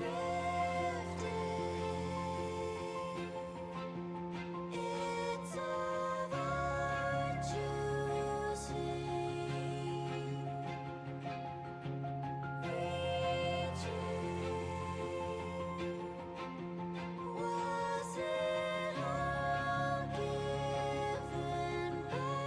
It's of our choosing, reaching. Was it all given by the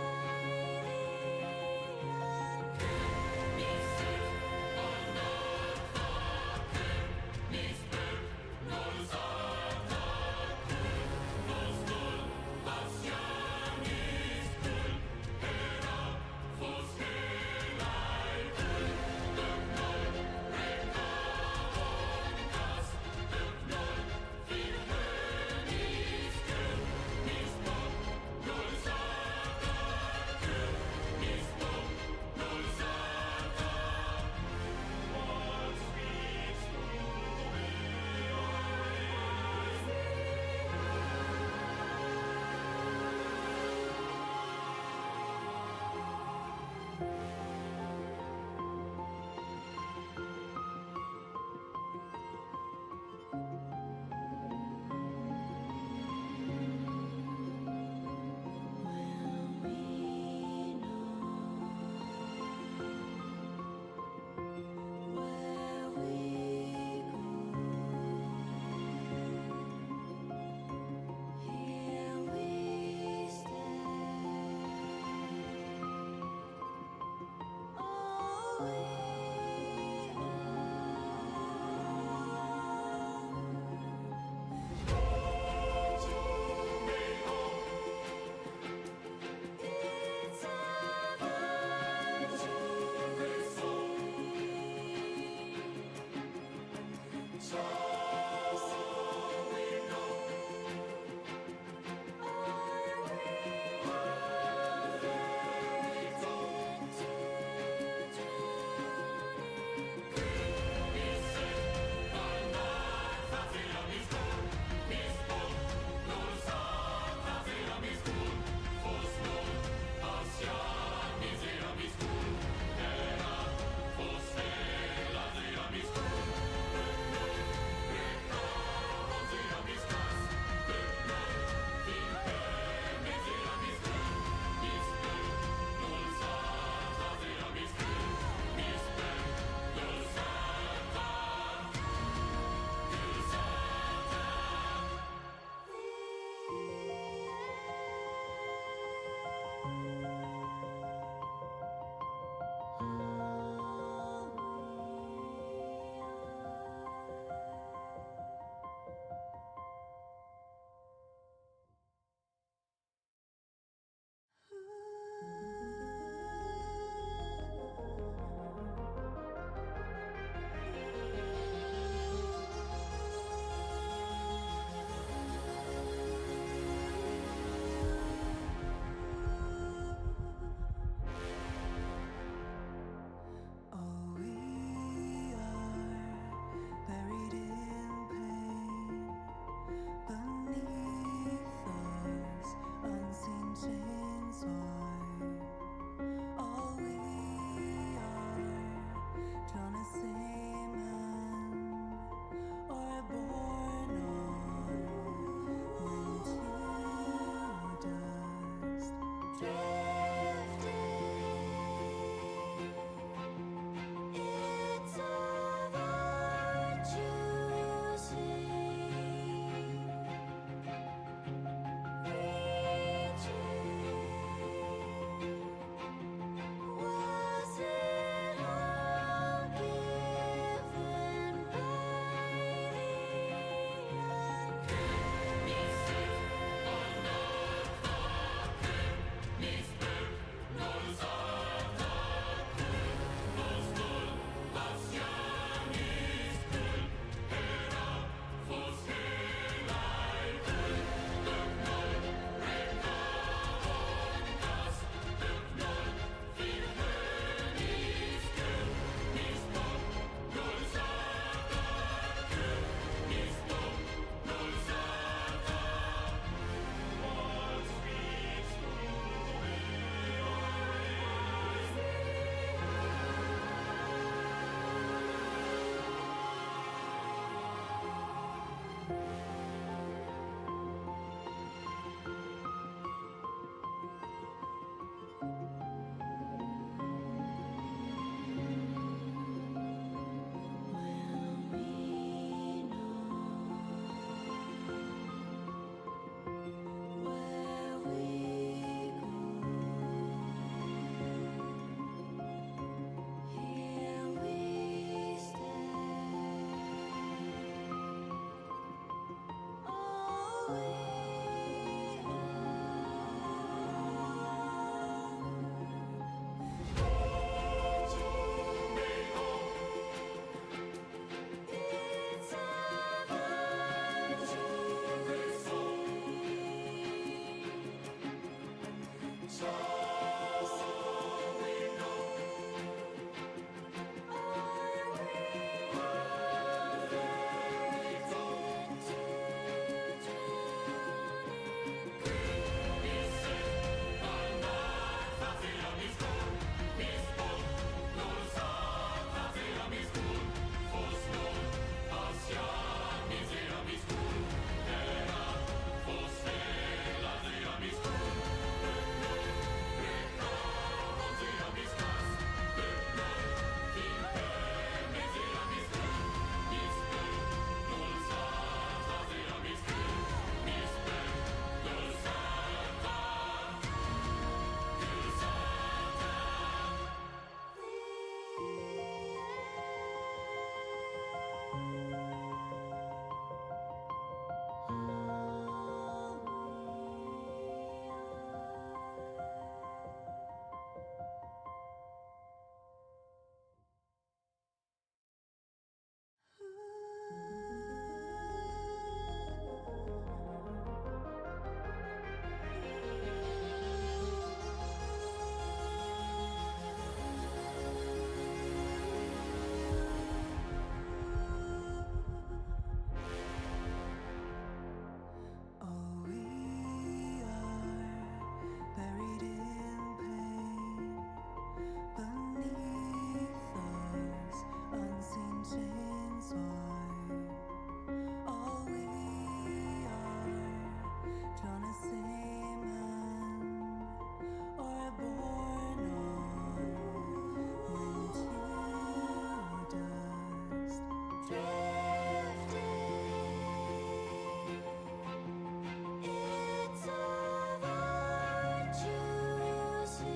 It's of our choosing.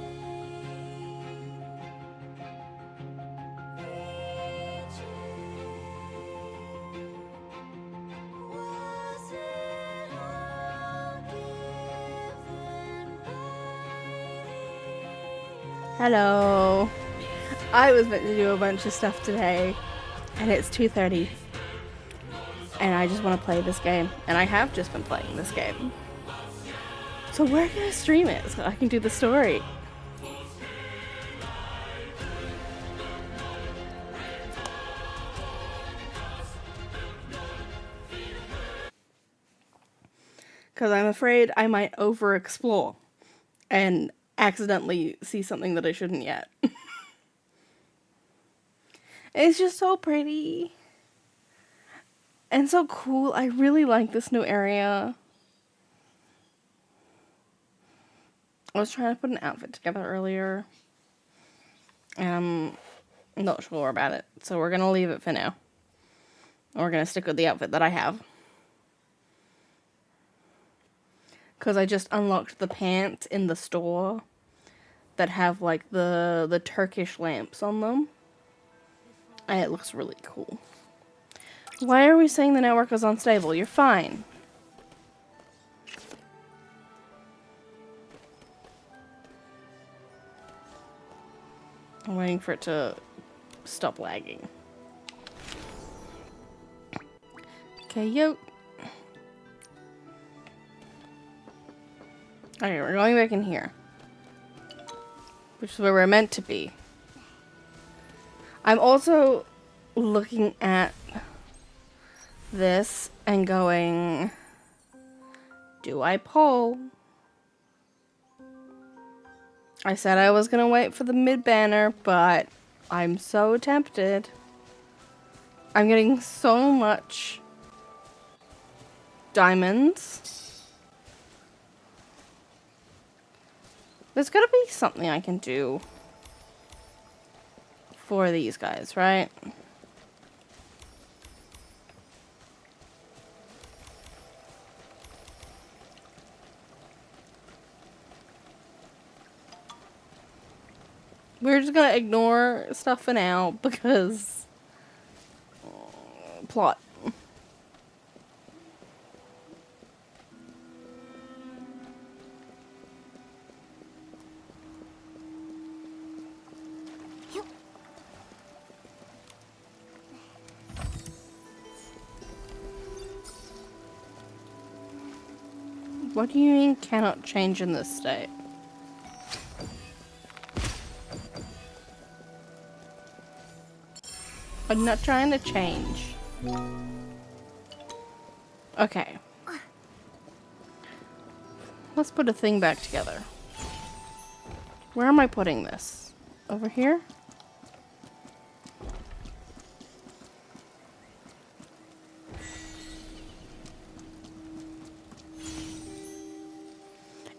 Was it all given by Hello. I was meant to do a bunch of stuff today, and it's 2:30, and I just want to play this game, and I have just been playing this game. So we're gonna stream it so I can do the story. Because I'm afraid I might overexplore and accidentally see something that I shouldn't yet. It's just so pretty. And so cool. I really like this new area. I was trying to put an outfit together earlier, and I'm not sure about it. So we're going to leave it for now. We're going to stick with the outfit that I have. Because I just unlocked the pants in the store that have like the Turkish lamps on them. And it looks really cool. Why are we saying the network is unstable? You're fine. I'm waiting for it to stop lagging. Okay, yo. Okay, we're going back in here. Which is where we're meant to be. I'm also looking at this and going, do I pull? I said I was gonna wait for the mid banner, but I'm so tempted. I'm getting so much diamonds. There's gotta be something I can do for these guys, right? We're just gonna ignore stuff for now because plot. What do you mean cannot change in this state? I'm not trying to change. Okay. Let's put a thing back together. Where am I putting this? Over here?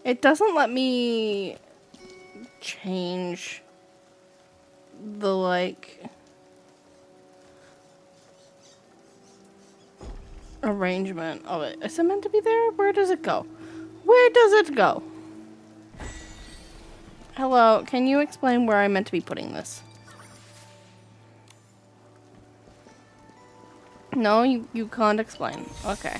It doesn't let me change the, like, arrangement of it. Is it meant to be there? Where does it go? Where does it go? Hello, can you explain where I'm meant to be putting this? No, you can't explain. Okay.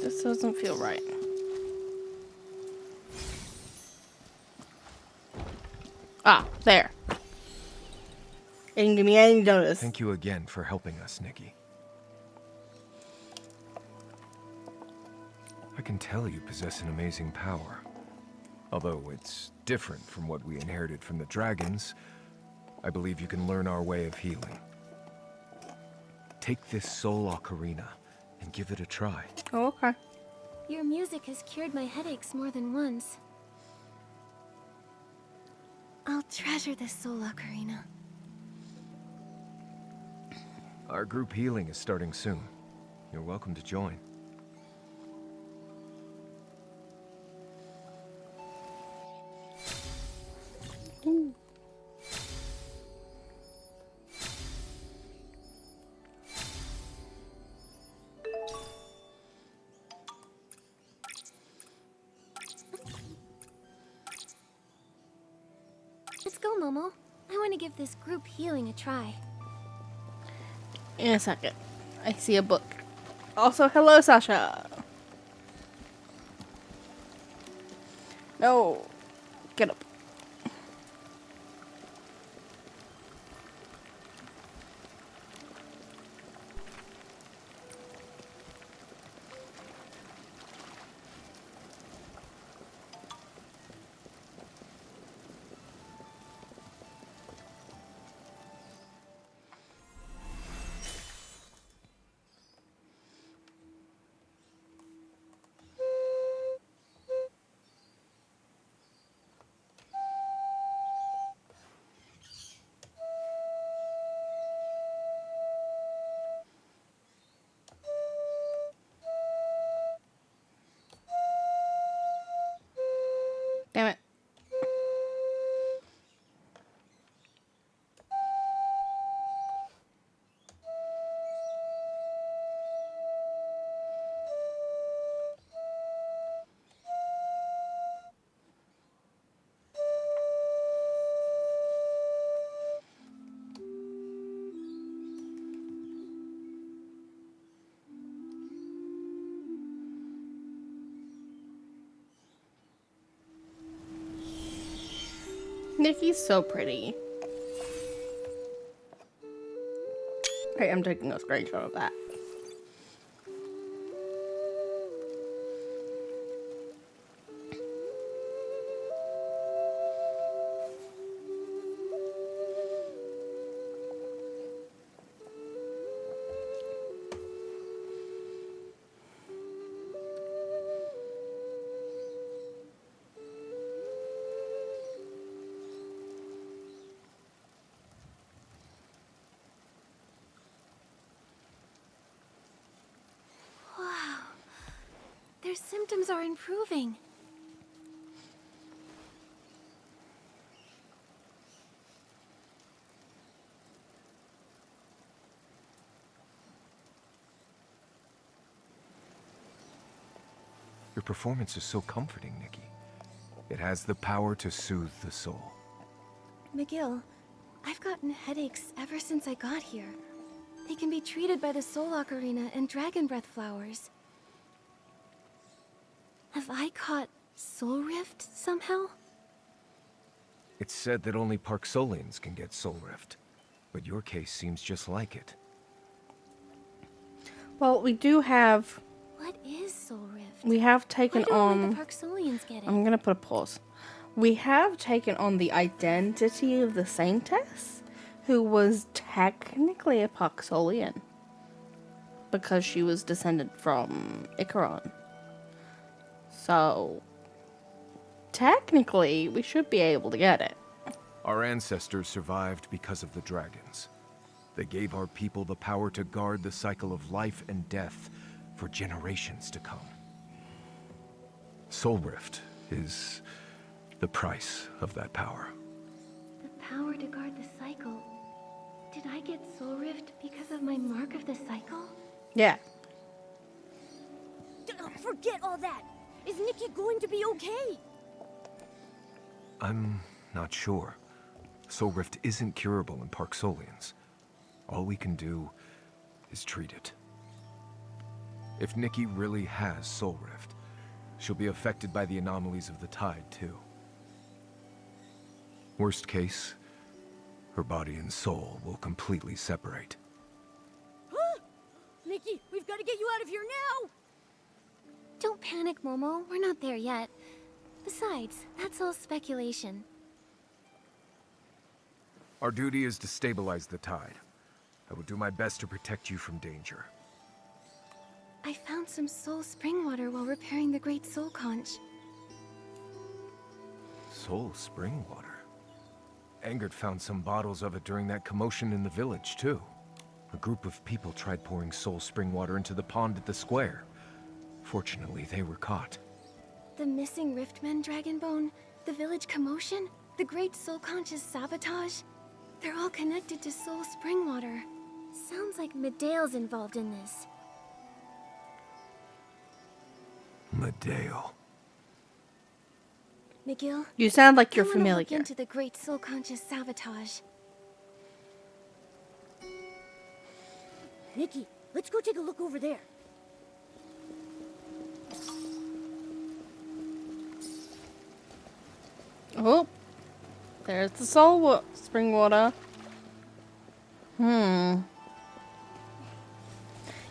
This doesn't feel right. Ah, there. It didn't give me any notice. Thank you again for helping us, Nikki. I can tell you possess an amazing power. Although it's different from what we inherited from the dragons, I believe you can learn our way of healing. Take this soul ocarina and give it a try. Oh, okay. Your music has cured my headaches more than once. I'll treasure this soul ocarina. Our group healing is starting soon. You're welcome to join. Momo. I want to give this group healing a try. In a second. I see a book. Also, hello, Sasha. No. Get up. Damn it. Nikki's so pretty. Okay, I'm taking a screenshot of that. Wow. Their symptoms are improving. Your performance is so comforting, Nikki. It has the power to soothe the soul. McGill, I've gotten headaches ever since I got here. They can be treated by the Soul Ocarina and Dragon Breath flowers. Have I caught Soul Rift somehow? It's said that only Parksolians can get Soul Rift, but your case seems just like it. Well, we do have... What is Soul Rift? We have Why taken don't only on... the Parksolians get it? I'm gonna put a pause. We have taken on the identity of the Saintess, who was technically a Parksolian, because she was descended from Icaron. So, technically, we should be able to get it. Our ancestors survived because of the dragons. They gave our people the power to guard the cycle of life and death for generations to come. Soul Rift is the price of that power. The power to guard the cycle. Did I get Soul Rift because of my mark of the cycle? Yeah. Forget all that! Is Nikki going to be okay? I'm not sure. Soul Rift isn't curable in Parksolians. All we can do is treat it. If Nikki really has Soul Rift, she'll be affected by the anomalies of the tide, too. Worst case, her body and soul will completely separate. Huh? Nikki, we've got to get you out of here now! Don't panic, Momo. We're not there yet. Besides, that's all speculation. Our duty is to stabilize the tide. I will do my best to protect you from danger. I found some soul spring water while repairing the Great Soul Conch. Soul spring water? Engert found some bottles of it during that commotion in the village, too. A group of people tried pouring soul spring water into the pond at the square. Fortunately, they were caught. The missing Riftmen Dragonbone, the village commotion, the Great Soul Conch's sabotage. They're all connected to soul spring water. Sounds like Medea's involved in this. Medale. McGill, You sound like you're I wanna look familiar. into the great soul-conscious sabotage. Nikki, let's go take a look over there. Oh, there's the spring water.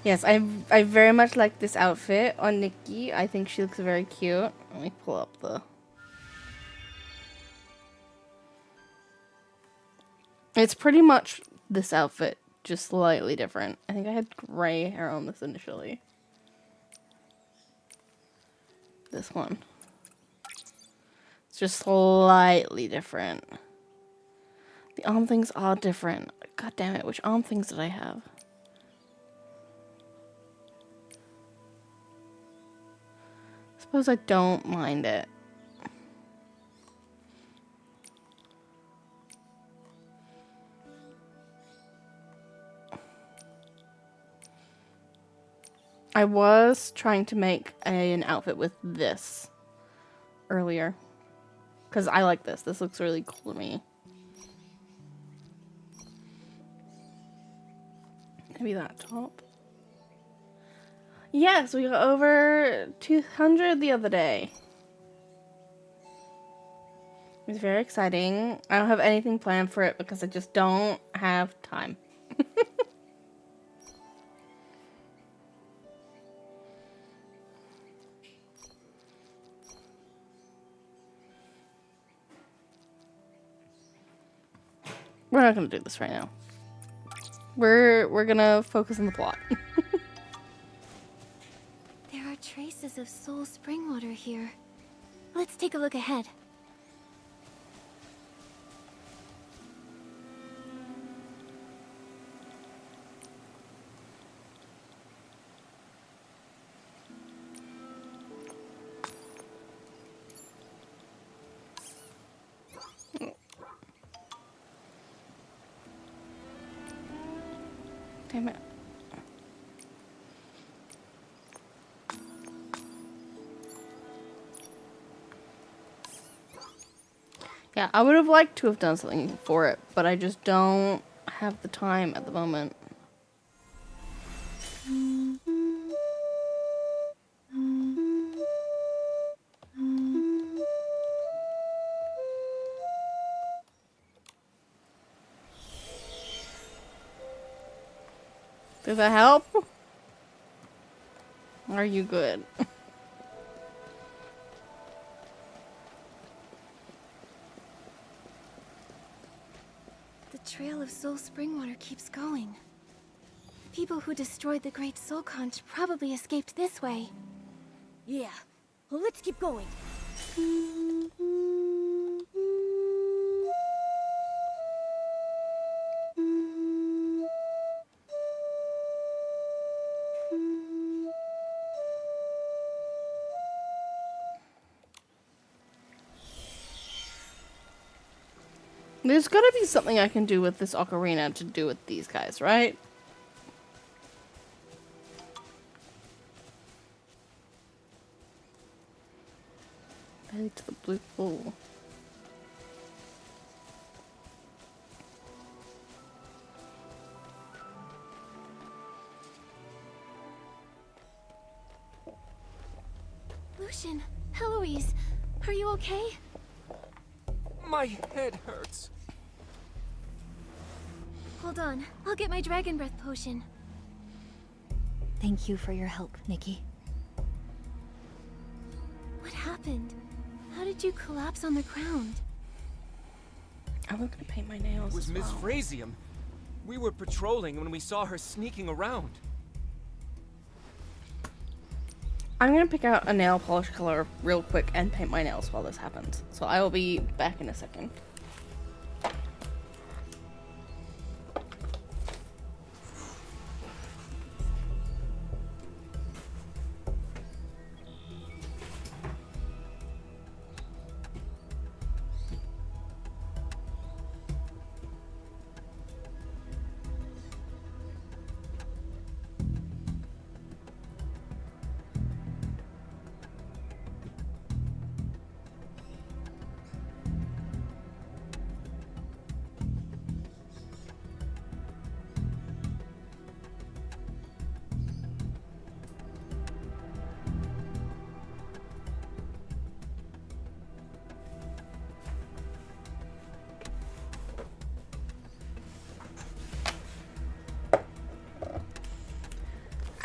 Yes, I very much like this outfit on Nikki. I think she looks very cute. Let me pull up the. It's pretty much this outfit, just slightly different. I think I had gray hair on this initially. This one. It's just slightly different. The arm things are different. God damn it, which arm things did I have? Suppose I don't mind it. I was trying to make an outfit with this earlier. Because I like this. This looks really cool to me. Maybe that top. Yes, we got over 200 the other day. It was very exciting. I don't have anything planned for it because I just don't have time. We're not gonna do this right now. We're gonna focus on the plot. There are traces of soul spring water here. Let's take a look ahead. Damn it. Yeah, I would have liked to have done something for it, but I just don't have the time at the moment. Does that help? Are you good? The trail of soul spring water keeps going. People who destroyed the Great Soul Conch probably escaped this way. Yeah. Well, let's keep going. There's gotta be something I can do with this ocarina to do with these guys, right? Heading to the blue pool. Lucian, Heloise, are you okay? My head hurts. Hold on, I'll get my dragon breath potion. Thank you for your help, Nikki. What happened? How did you collapse on the ground? I was gonna paint my nails. It was as Miss well. Frasium. We were patrolling when we saw her sneaking around. I'm gonna pick out a nail polish color real quick and paint my nails while this happens. So I will be back in a second.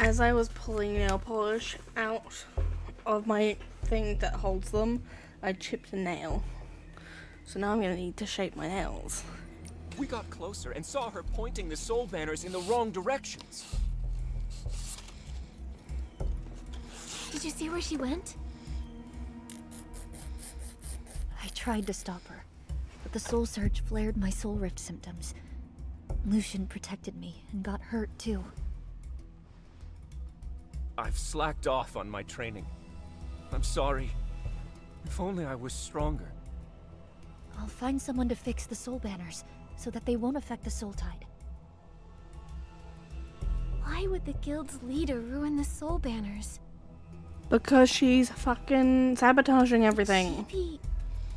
As I was pulling nail polish out of my thing that holds them, I chipped a nail. So now I'm gonna need to shape my nails. We got closer and saw her pointing the soul banners in the wrong directions. Did you see where she went? I tried to stop her, but the soul surge flared my soul rift symptoms. Lucian protected me and got hurt too. I've slacked off on my training. I'm sorry. If only I was stronger. I'll find someone to fix the soul banners, so that they won't affect the soul tide. Why would the guild's leader ruin the soul banners? Because she's fucking sabotaging everything. She be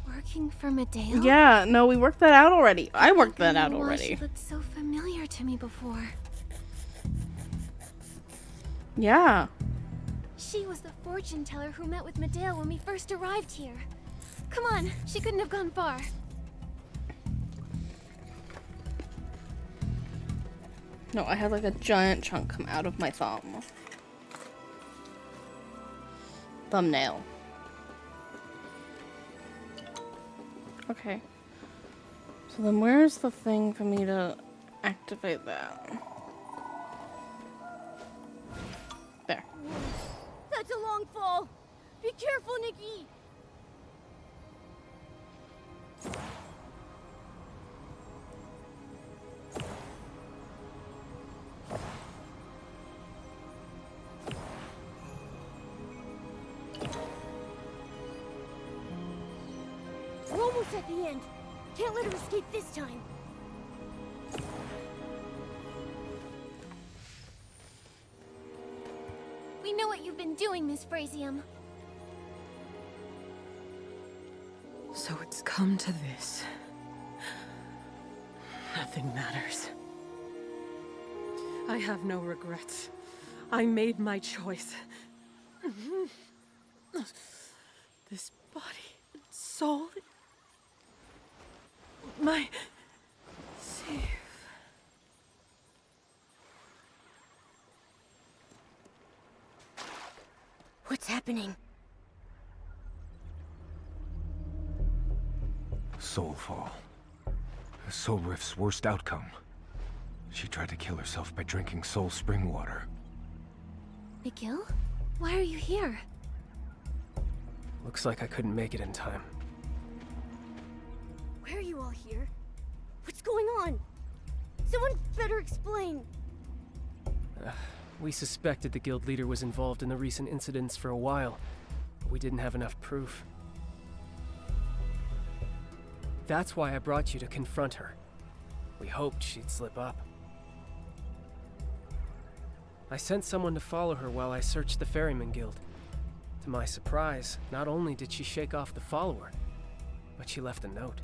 working for Medale? Yeah, no, we worked that out already. I worked How that out come why already. She looked so familiar to me before. Yeah. She was the fortune teller who met with Medale when we first arrived here. Come on, she couldn't have gone far. No, I had like a giant chunk come out of my thumb. Thumbnail. Okay. So then where's the thing for me to activate that? There. That's a long fall. Be careful, Nikki. We're almost at the end. Can't let her escape this time. We know what you've been doing, Miss Frasium. So it's come to this. Nothing matters. I have no regrets. I made my choice. This body and soul... my... safe. What's happening? Soulfall. Soul Rift's worst outcome. She tried to kill herself by drinking soul spring water. McGill? Why are you here? Looks like I couldn't make it in time. Why are you all here? What's going on? Someone better explain. We suspected the guild leader was involved in the recent incidents for a while, but we didn't have enough proof. That's why I brought you to confront her. We hoped she'd slip up. I sent someone to follow her while I searched the Ferryman Guild. To my surprise, not only did she shake off the follower, but she left a note.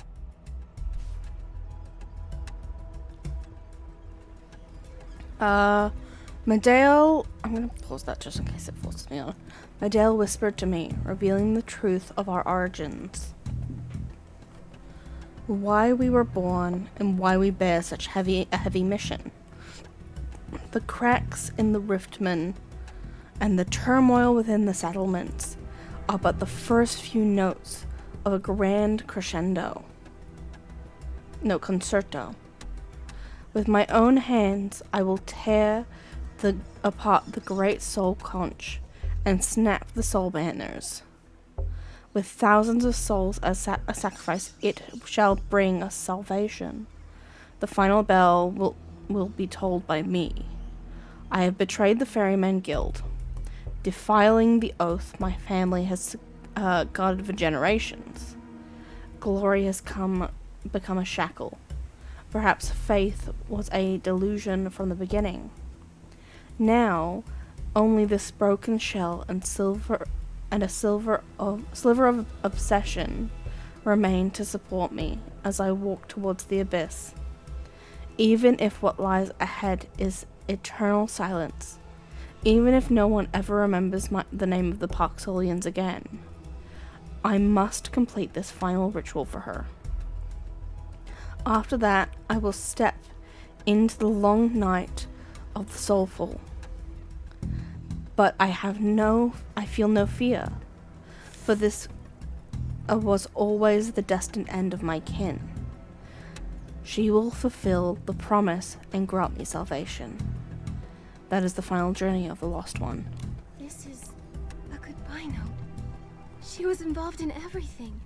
Medale, I'm gonna pause that just in case it forces me on. Medale whispered to me, revealing the truth of our origins. Why we were born, and why we bear such a heavy mission. The cracks in the Riftmen, and the turmoil within the settlements, are but the first few notes of a grand crescendo. No, concerto. With my own hands, I will tear apart the great soul conch and snap the soul banners. With thousands of souls as a sacrifice, it shall bring us salvation. The final bell will be tolled by me. I have betrayed the Ferryman Guild, defiling the oath my family has guarded for generations. Glory has become a shackle. Perhaps faith was a delusion from the beginning. Now, only this broken shell and a sliver of obsession remain to support me as I walk towards the abyss. Even if what lies ahead is eternal silence, even if no one ever remembers the name of the Parksolians again, I must complete this final ritual for her. After that, I will step into the long night of the soulful. But I feel no fear, for this was always the destined end of my kin. She will fulfill the promise and grant me salvation. That is the final journey of the lost one. This is a goodbye note. She was involved in everything.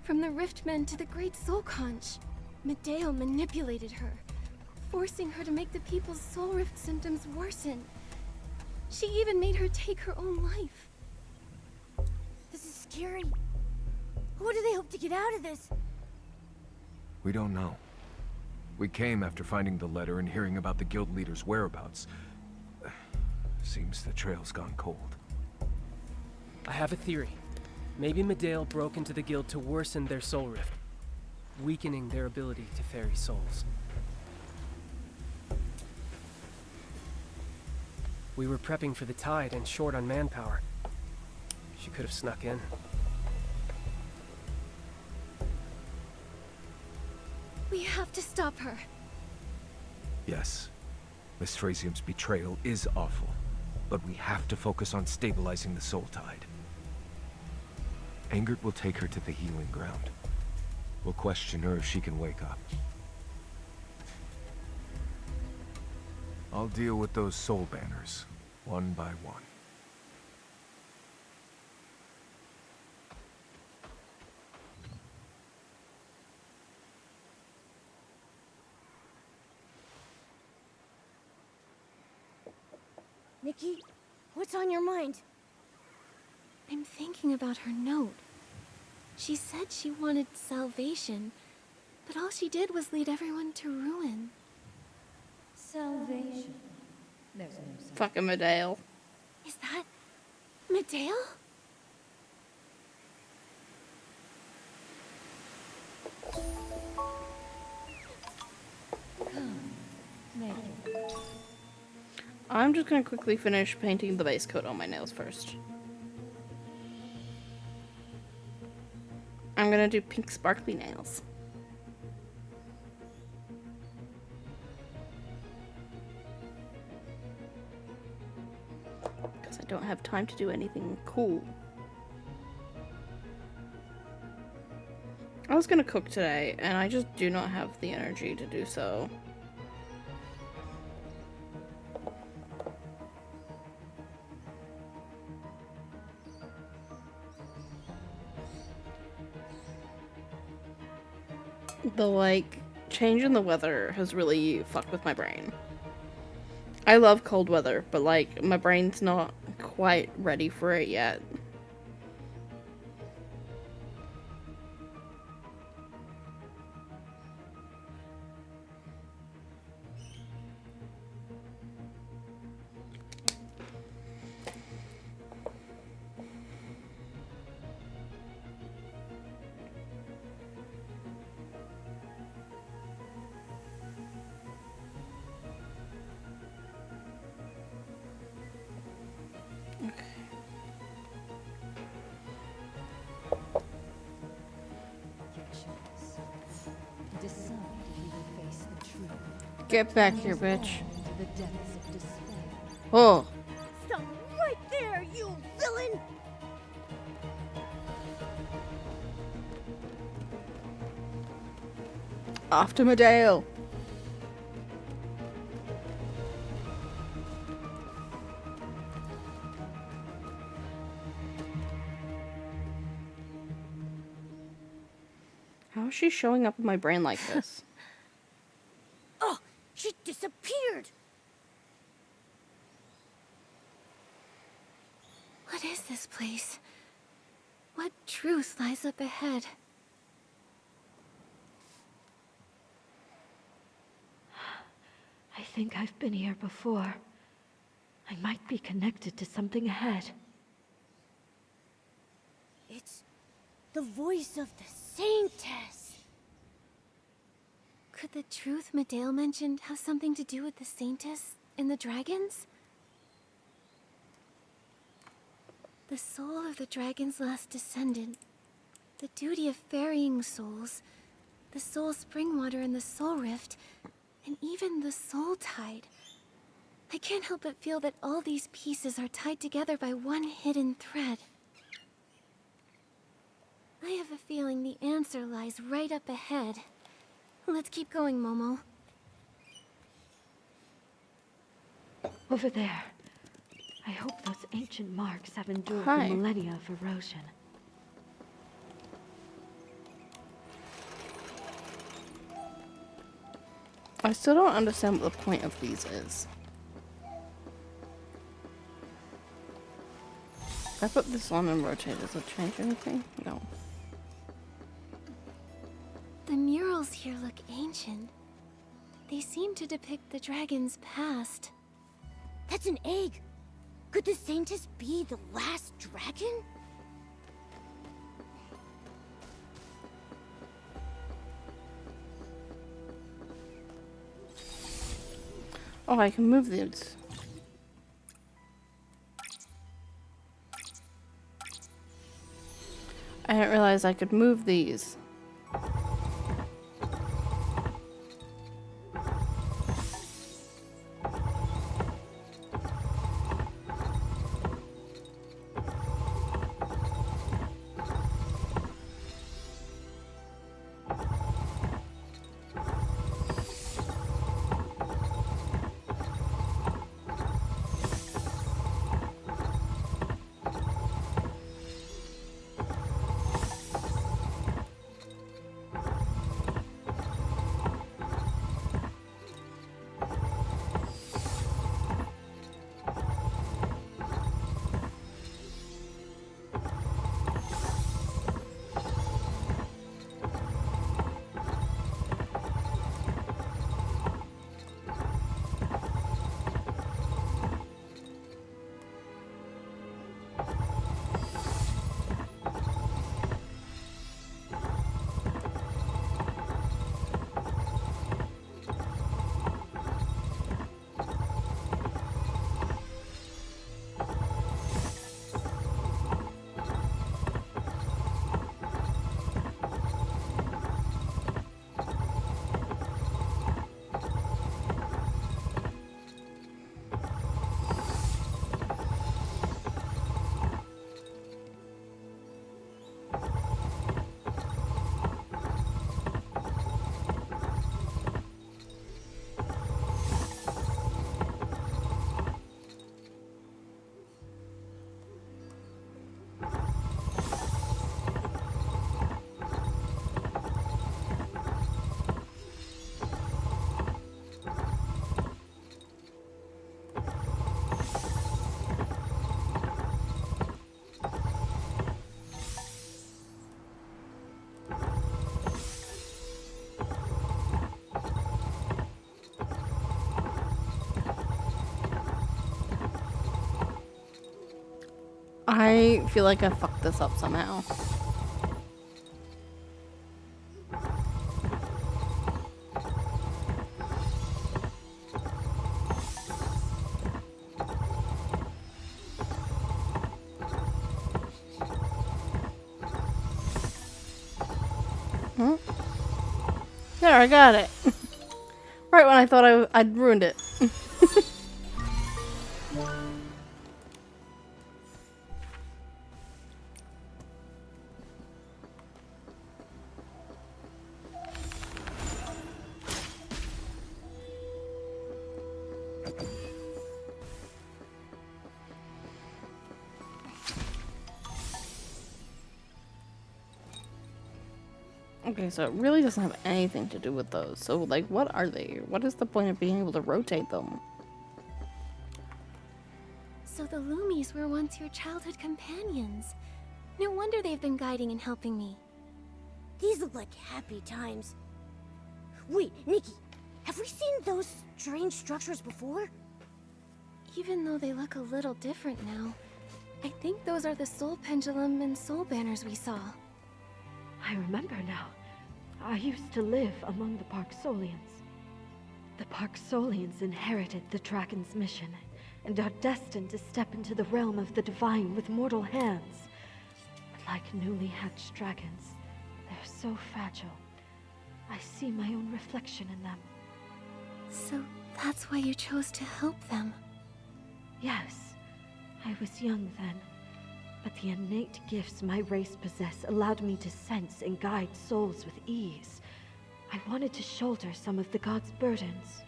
From the Riftmen to the Great Soul Conch. Medeo manipulated her, forcing her to make the people's soul rift symptoms worsen. She even made her take her own life. This is scary. What do they hope to get out of this? We don't know. We came after finding the letter and hearing about the guild leader's whereabouts. Seems the trail's gone cold. I have a theory. Maybe Medale broke into the guild to worsen their soul rift, weakening their ability to ferry souls. We were prepping for the tide and short on manpower. She could have snuck in. We have to stop her. Yes, Miss Frasium's betrayal is awful, but we have to focus on stabilizing the soul tide. Engert will take her to the healing ground. We'll question her if she can wake up. I'll deal with those soul banners, one by one. Nikki, what's on your mind? I'm thinking about her note. She said she wanted salvation, but all she did was lead everyone to ruin. Salvation. There's no such. Fucking Medale. Is that Medale? Come, make it. I'm just gonna quickly finish painting the base coat on my nails first. I'm gonna do pink sparkly nails. Because I don't have time to do anything cool. I was gonna cook today, and I just do not have the energy to do so. The, like, change in the weather has really fucked with my brain. I love cold weather, but, like, my brain's not quite ready for it yet. Your choice. Decide if you will face the truth. Get back here, bitch. Into the depths of despair. Oh, Stop right there, you villain! off to Medale. How is she showing up in my brain like this? Oh, she disappeared! What is this place? What truth lies up ahead? I think I've been here before. I might be connected to something ahead. It's the voice of the Saintess. Could the truth Medale mentioned have something to do with the Saintess and the dragons? The soul of the dragon's last descendant. The duty of ferrying souls. The soul spring water and the soul rift. And even the soul tide. I can't help but feel that all these pieces are tied together by one hidden thread. I have a feeling the answer lies right up ahead. Let's keep going, Momo. Over there. I hope those ancient marks have endured Hi. the millennia of erosion. I still don't understand what the point of these is. If I put this on and rotate, does it change anything? No. The murals here look ancient. They seem to depict the dragon's past. That's an egg. Could the Saintess be the last dragon? Oh, I can move these. I didn't realize I could move these. I feel like I fucked this up somehow. Hmm? There, I got it. Right when I thought I'd ruined it. Okay, so it really doesn't have anything to do with those. So, like, what are they? What is the point of being able to rotate them? So the Loomies were once your childhood companions. No wonder they've been guiding and helping me. These look like happy times. Wait, Nikki, have we seen those strange structures before? Even though they look a little different now, I think those are the Soul Pendulum and Soul Banners we saw. I remember now. I used to live among the Parksolians. The Parksolians inherited the dragon's mission and are destined to step into the realm of the divine with mortal hands. But like newly hatched dragons, they're so fragile. I see my own reflection in them. So That's why you chose to help them. Yes, I was young then, but the innate gifts my race possess allowed me to sense and guide souls with ease. I wanted to shoulder some of the gods' burdens.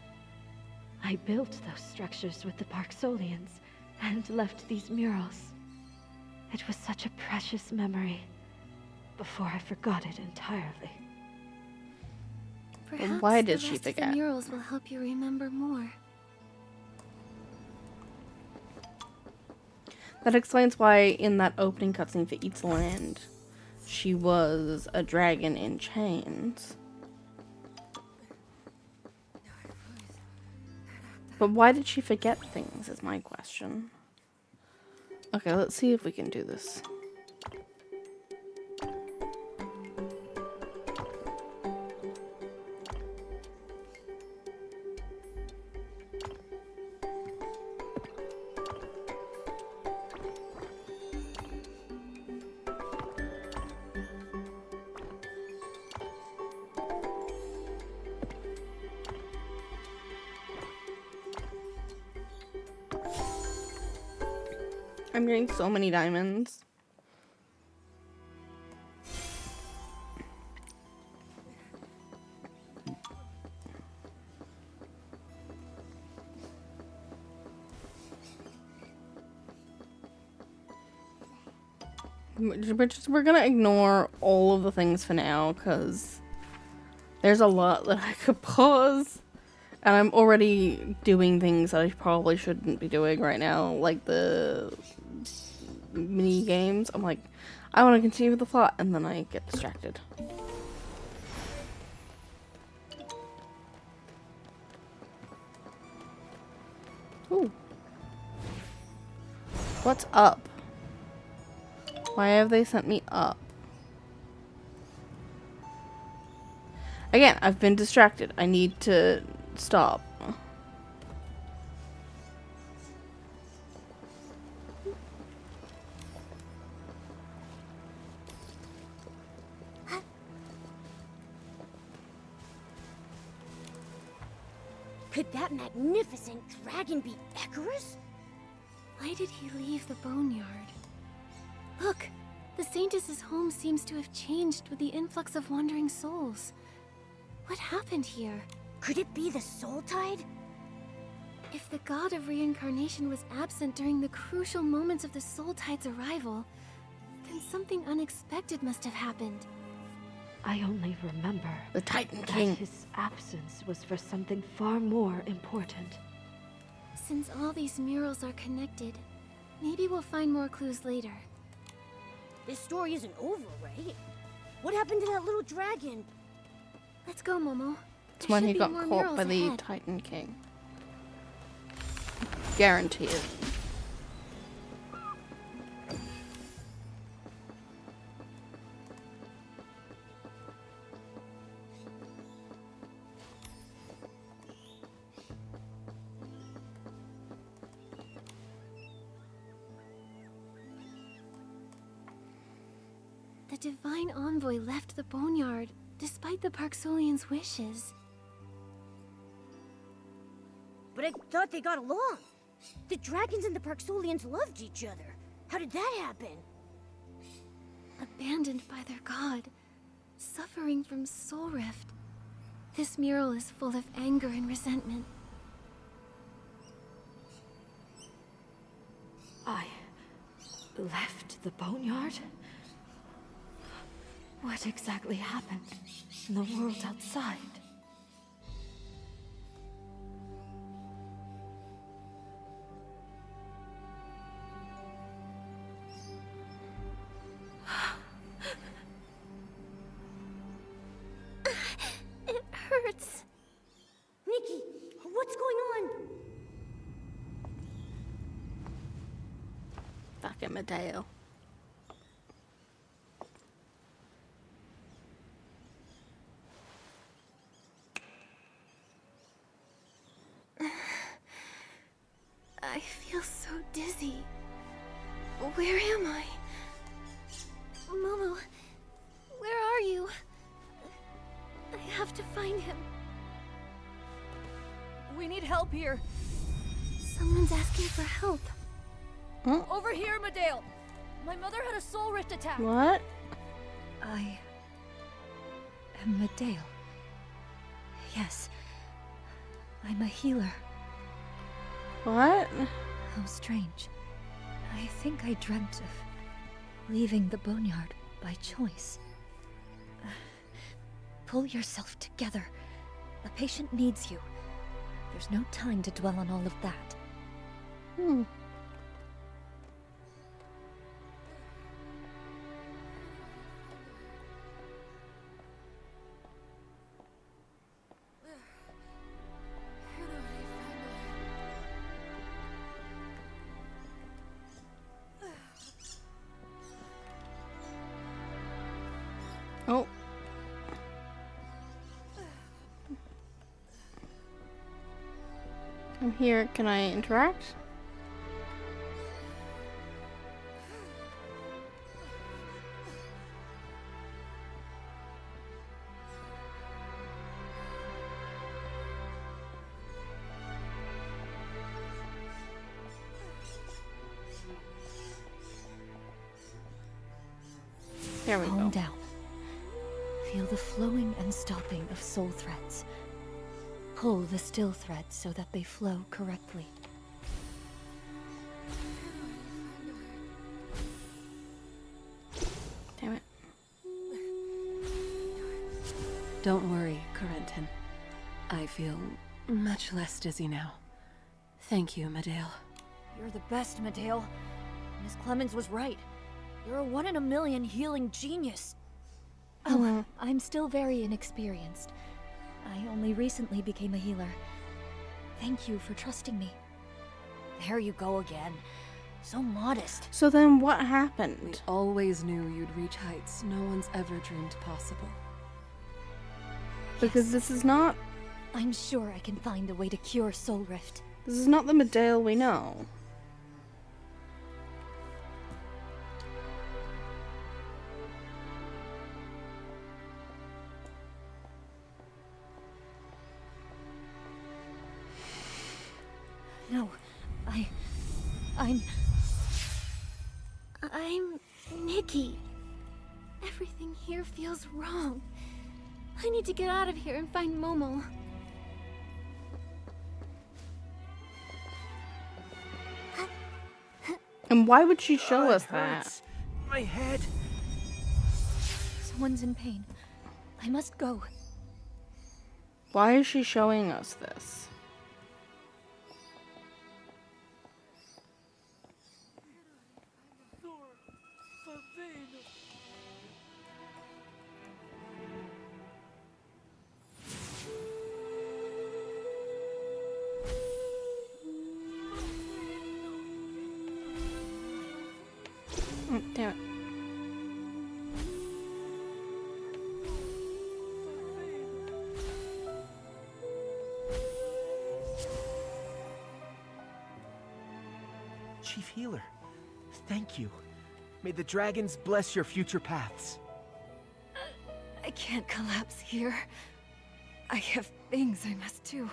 I built those structures with the Parksolians and left these murals. It was such a precious memory before I forgot it entirely. Perhaps why the did she rest of forget? the murals will help you remember more. That explains why in that opening cutscene for Eats Land, she was a dragon in chains. But why did she forget things is my question. Okay, let's see if we can do this. I'm getting so many diamonds. We're gonna ignore all of the things for now, because there's a lot that I could pause. And I'm already doing things that I probably shouldn't be doing right now, like the mini games. I'm like, I want to continue with the plot, and then I get distracted. Ooh. What's up? Why have they sent me up? Again, I've been distracted. I need to stop. Could that magnificent dragon be Icarus? Why did he leave the boneyard? Look, the Saintess's home seems to have changed with the influx of wandering souls. What happened here? Could it be the Soul Tide? If the god of reincarnation was absent during the crucial moments of the Soul Tide's arrival, then something unexpected must have happened. I only remember The Titan that King. his absence was for something far more important. Since all these murals are connected, maybe we'll find more clues later. This story isn't over, right? What happened to that little dragon? Let's go, Momo. It's There when should he be got more caught murals by the ahead. Titan King. Guaranteed. The Divine Envoy left the Boneyard, despite the Parksolians' wishes. But I thought they got along. The dragons and the Parksolians loved each other. How did that happen? Abandoned by their god, suffering from soul rift. This mural is full of anger and resentment. I left the boneyard? What exactly happened in the world outside? It hurts. Nikki, what's going on? Fucking Mateo. I feel so dizzy. Where am I? Momo, where are you? I have to find him. We need help here. Someone's asking for help. Over here, Medale. My mother had a soul rift attack. What? I am Medale. Yes. I'm a healer. What? How strange. I think I dreamt of leaving the boneyard by choice. Pull yourself together. A patient needs you. There's no time to dwell on all of that. Hmm. Oh. I'm here. Can I interact? There we Calm go. down. Feel the flowing and stopping of soul threads. Pull the still threads so that they flow correctly. Damn it. Don't worry, Corentin. I feel much less dizzy now. Thank you, Medale. You're the best, Medale. Miss Clemens was right. You're a 1 in a million healing genius. Oh, I'm still very inexperienced. I only recently became a healer. Thank you for trusting me. There you go again. So modest. So then what We happened? always knew you'd reach heights no one's ever dreamed possible. Because Yes. this is not I'm sure I can find a way to cure Soul Rift. this is not the Medale we know. No, I'm Nikki. Everything here feels wrong. I need to get out of here and find Momo. And why would she show It us that? hurts. My head. Someone's in pain. I must go. Why is she showing us this? Damn it. Chief Healer, thank you. May the dragons bless your future paths. I can't collapse here. I have things I must do.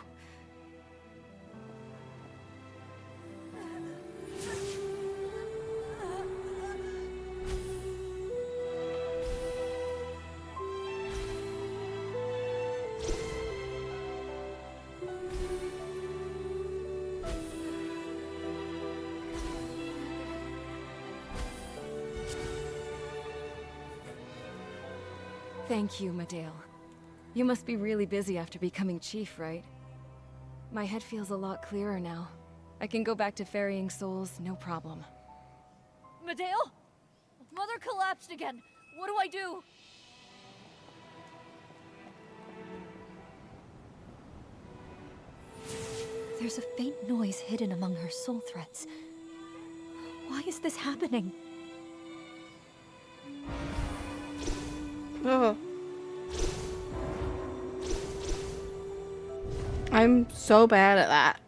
Thank you, Medale. You must be really busy after becoming chief, right? My head feels a lot clearer now. I can go back to ferrying souls, no problem. Medale? Mother collapsed again. What do I do? There's a faint noise hidden among her soul threads. Why is this happening? Ugh. I'm so bad at that.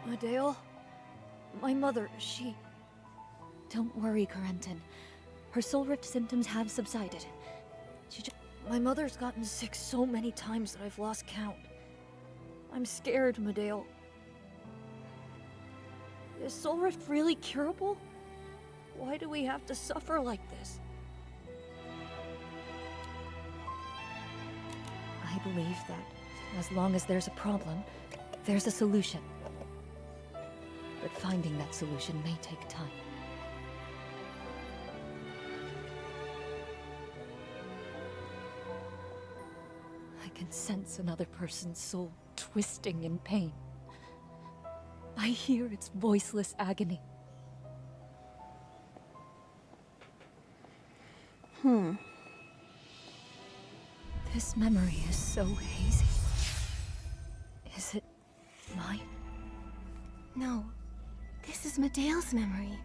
Medale? My mother, she... Don't worry, Corentin. Her soul rift symptoms have subsided. My mother's gotten sick so many times that I've lost count. I'm scared, Medale. Is Soul Rift really curable? Why do we have to suffer like this? I believe that as long as there's a problem, there's a solution. But finding that solution may take time. I can sense another person's soul twisting in pain. I hear its voiceless agony. This memory is so hazy. Is it mine? No, this is Medale's memory.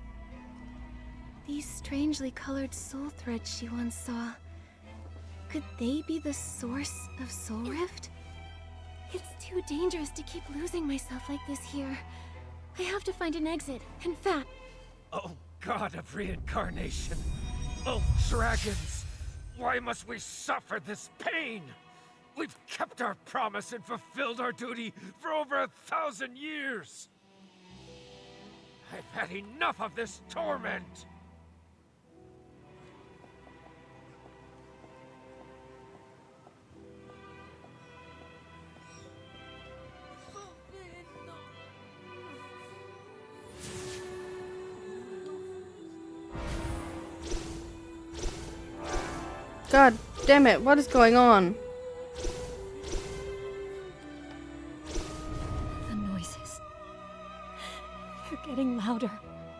These strangely colored soul threads she once saw. Could they be the source of Soul Rift? It's too dangerous to keep losing myself like this here. I have to find an exit, and fast. Oh, god of reincarnation! Oh, dragons! Why must we suffer this pain? We've kept our promise and fulfilled our duty for over 1,000 years! I've had enough of this torment! God damn it, what is going on? The noises. They're getting louder.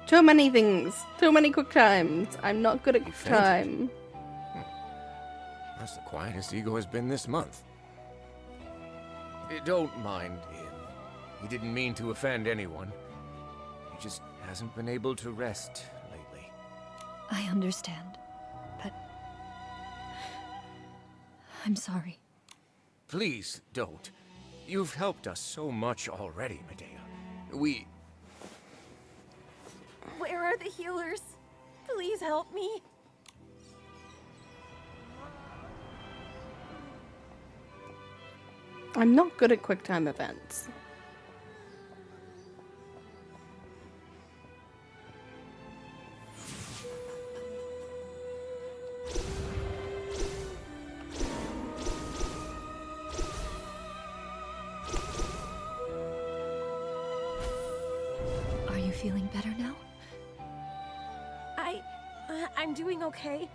Too many things. Too many quick times. I'm not good at quick time. That's the quietest Ego has been this month. Don't mind him. He didn't mean to offend anyone. He just hasn't been able to rest lately. I understand, but I'm sorry. Please don't. You've helped us so much already, Medea. Where are the healers? Please help me. I'm not good at quick time events. Are you feeling better now? I'm doing okay,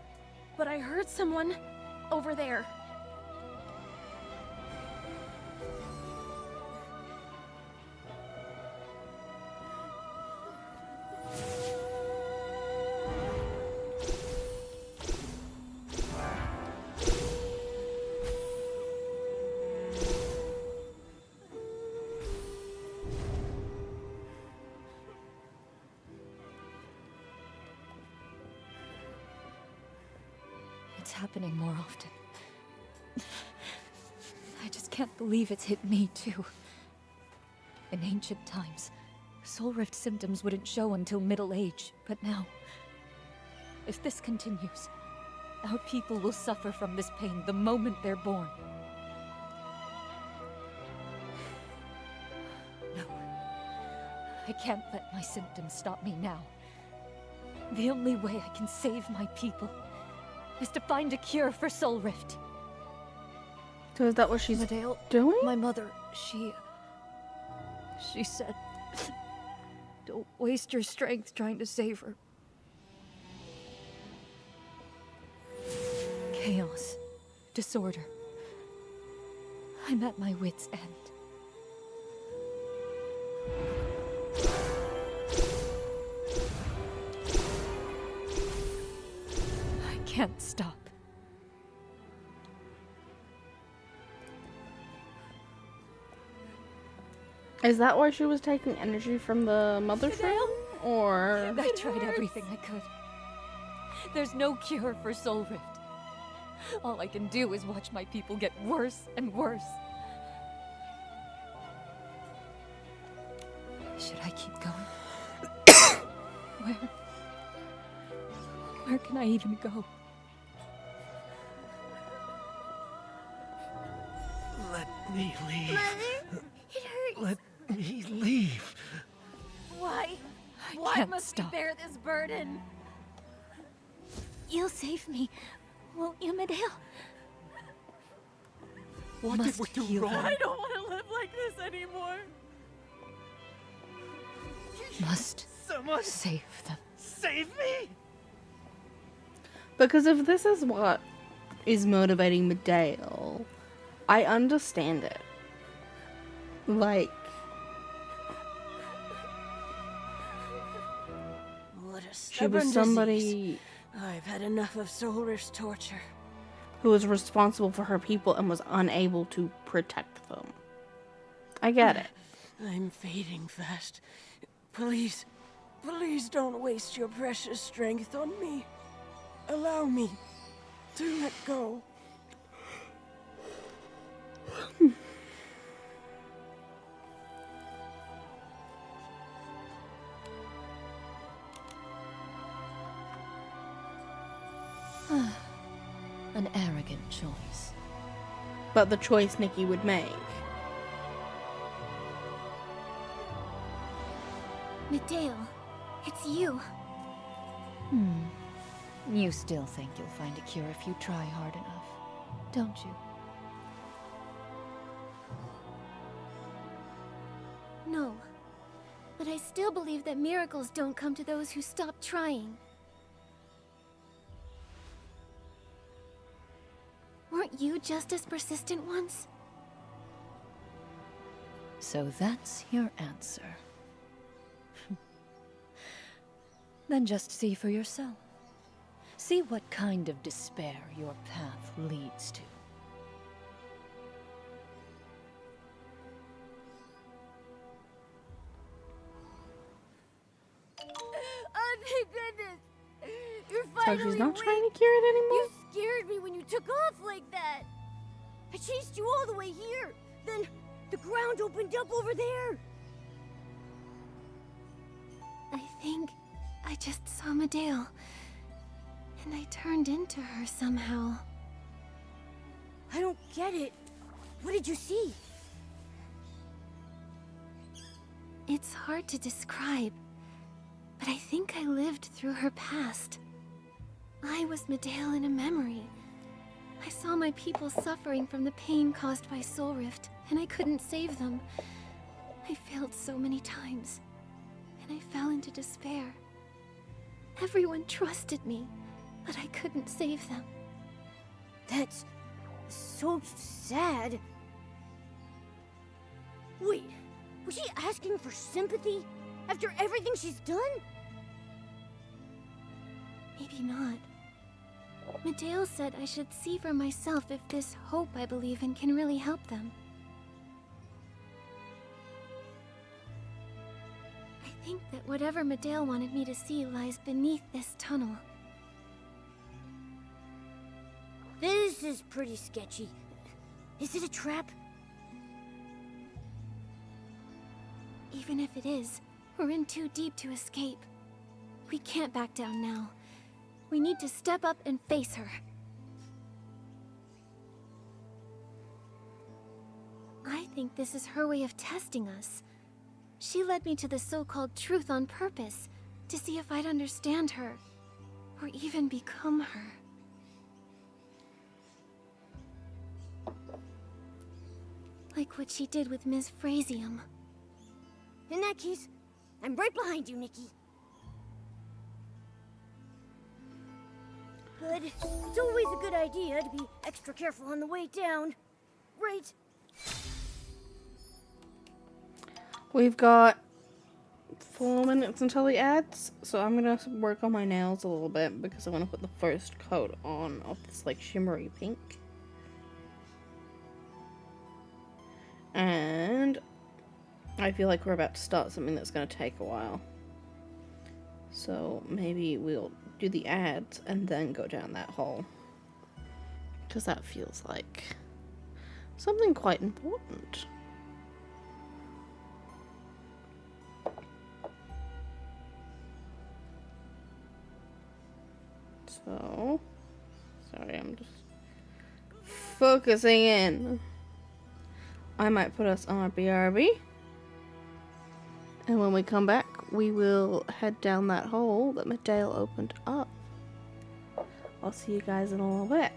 but I heard someone over there. It's happening more often. I just can't believe it's hit me, too. In ancient times, Soul Rift symptoms wouldn't show until middle age, but now, if this continues, our people will suffer from this pain the moment they're born. No. I can't let my symptoms stop me now. The only way I can save my people is to find a cure for Soul Rift. So is that what she's Medale, doing? my mother, she said, don't waste your strength trying to save her. Chaos, disorder. I'm at my wit's end. I can't stop. Is that why she was taking energy from the mothership? Or I tried everything I could. There's no cure for Soul Rift. All I can do is watch my people get worse and worse. Should I keep going? Where can I even go? Let me leave. me leave. Why? I Why can't must stop. we bear this burden? You'll save me, won't you, Medale? What did we do heal wrong? them. I don't want to live like this anymore. Must Someone save them. save me! Because if this is what is motivating Medale, I understand it. Like, What a she was stubborn somebody disease. I've had enough of Soul Rift's torture. who was responsible for her people and was unable to protect them. I get it. I'm fading fast. Please, please don't waste your precious strength on me. Allow me to let go. An arrogant choice. But the choice Nikki would make. Medale, it's you. You still think you'll find a cure if you try hard enough, don't you? No. But I still believe that miracles don't come to those who stop trying. Weren't you just as persistent once? So that's your answer. Then just see for yourself. See what kind of despair your path leads to. Oh, thank goodness! You're So finally she's not awake. trying to cure it anymore? You scared me when you took off like that. I chased you all the way here. Then the ground opened up over there. I think I just saw Medale. And I turned into her somehow. I don't get it. What did you see? It's hard to describe, but I think I lived through her past. I was Medale in a memory. I saw my people suffering from the pain caused by Soul Rift, and I couldn't save them. I failed so many times, and I fell into despair. Everyone trusted me, but I couldn't save them. That's so sad. Wait, was she asking for sympathy after everything she's done? Maybe not. Medale said I should see for myself if this hope I believe in can really help them. I think that whatever Medale wanted me to see lies beneath this tunnel. This is pretty sketchy. Is it a trap? Even if it is, we're in too deep to escape. We can't back down now. We need to step up and face her. I think this is her way of testing us. She led me to the so-called truth on purpose, to see if I'd understand her, or even become her. Like what she did with Ms. Frasium. In that case, I'm right behind you, Nikki. But it's always a good idea to be extra careful on the way down, right? We've got 4 minutes until the ads, so I'm gonna work on my nails a little bit because I want to put the first coat on of this like shimmery pink. And I feel like we're about to start something that's gonna take a while. So maybe we'll do the ads and then go down that hole. Because that feels like something quite important. So, sorry, I'm just focusing in. I might put us on our BRB. And when we come back, we will head down that hole that Medale opened up. I'll see you guys in a little bit.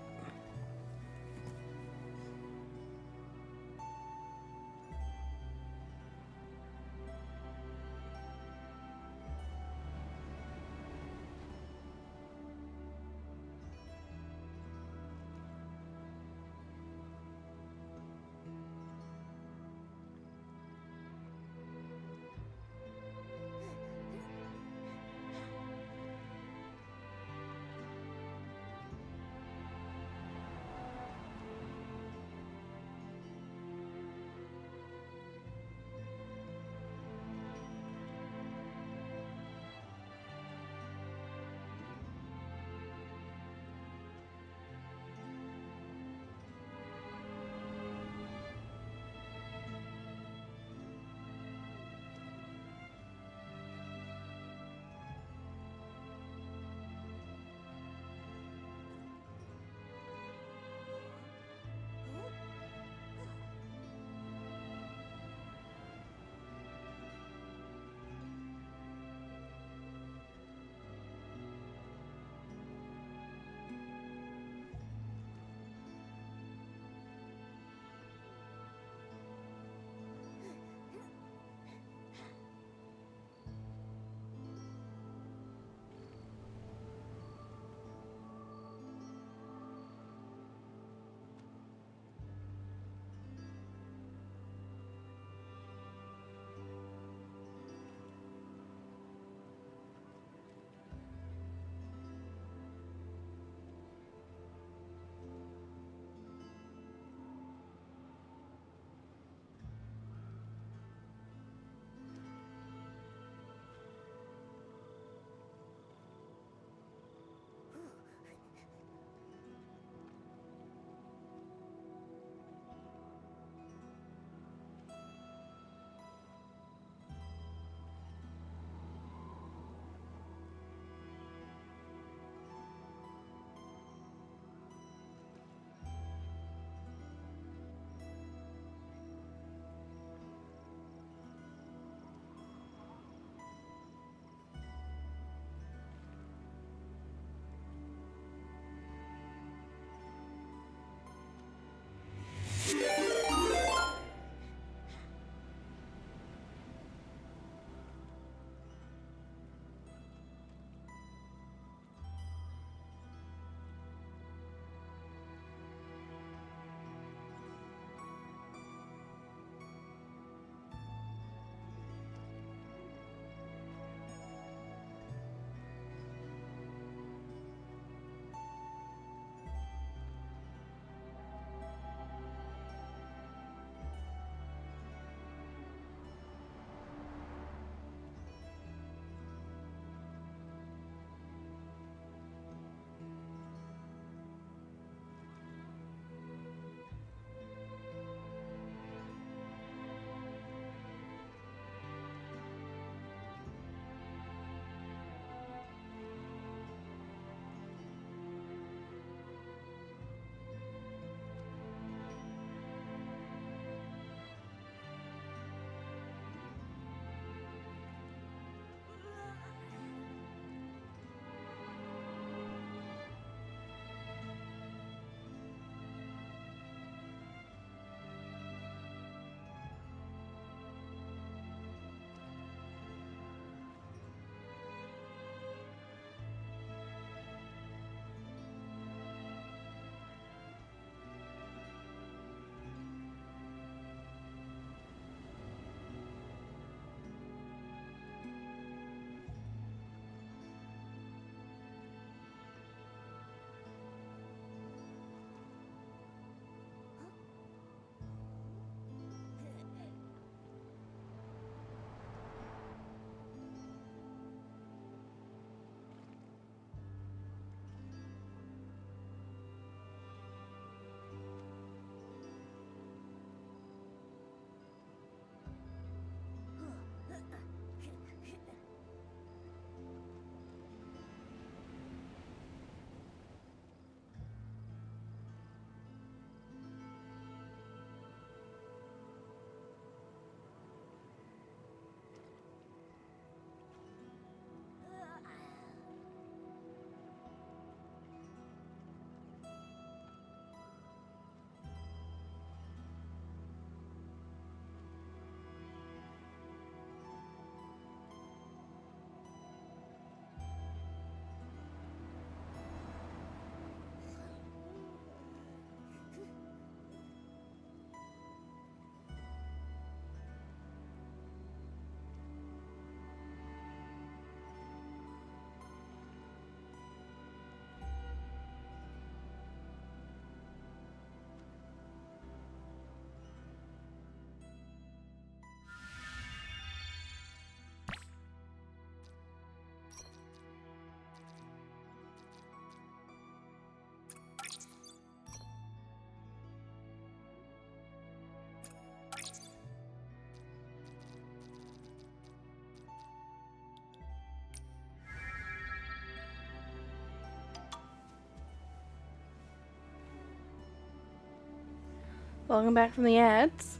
Welcome back from the ads,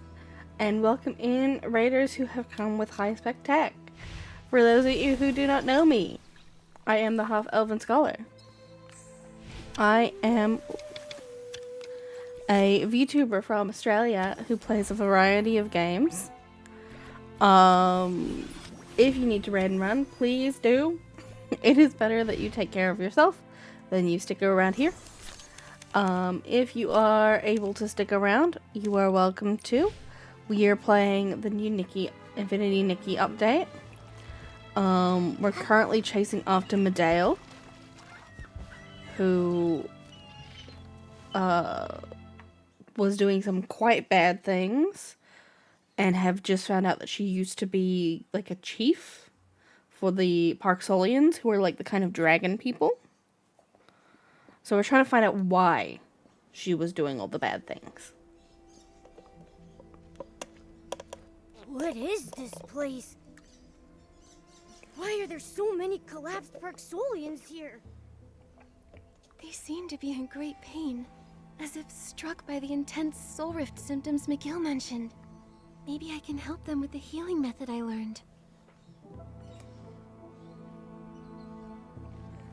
and welcome in raiders who have come with high spec tech. For those of you who do not know me, I am the Half Elven Scholar. I am a VTuber from Australia who plays a variety of games. If you need to raid and run, please do. It is better that you take care of yourself than you stick around here. If you are able to stick around, you are welcome to. We are playing the new Infinity Nikki update. We're currently chasing after Medale, who was doing some quite bad things, and have just found out that she used to be like a chief for the Parksolians, who are like the kind of dragon people. So we're trying to find out why she was doing all the bad things. What is this place? Why are there so many collapsed Parksolians here? They seem to be in great pain, as if struck by the intense soul rift symptoms McGill mentioned. Maybe I can help them with the healing method I learned.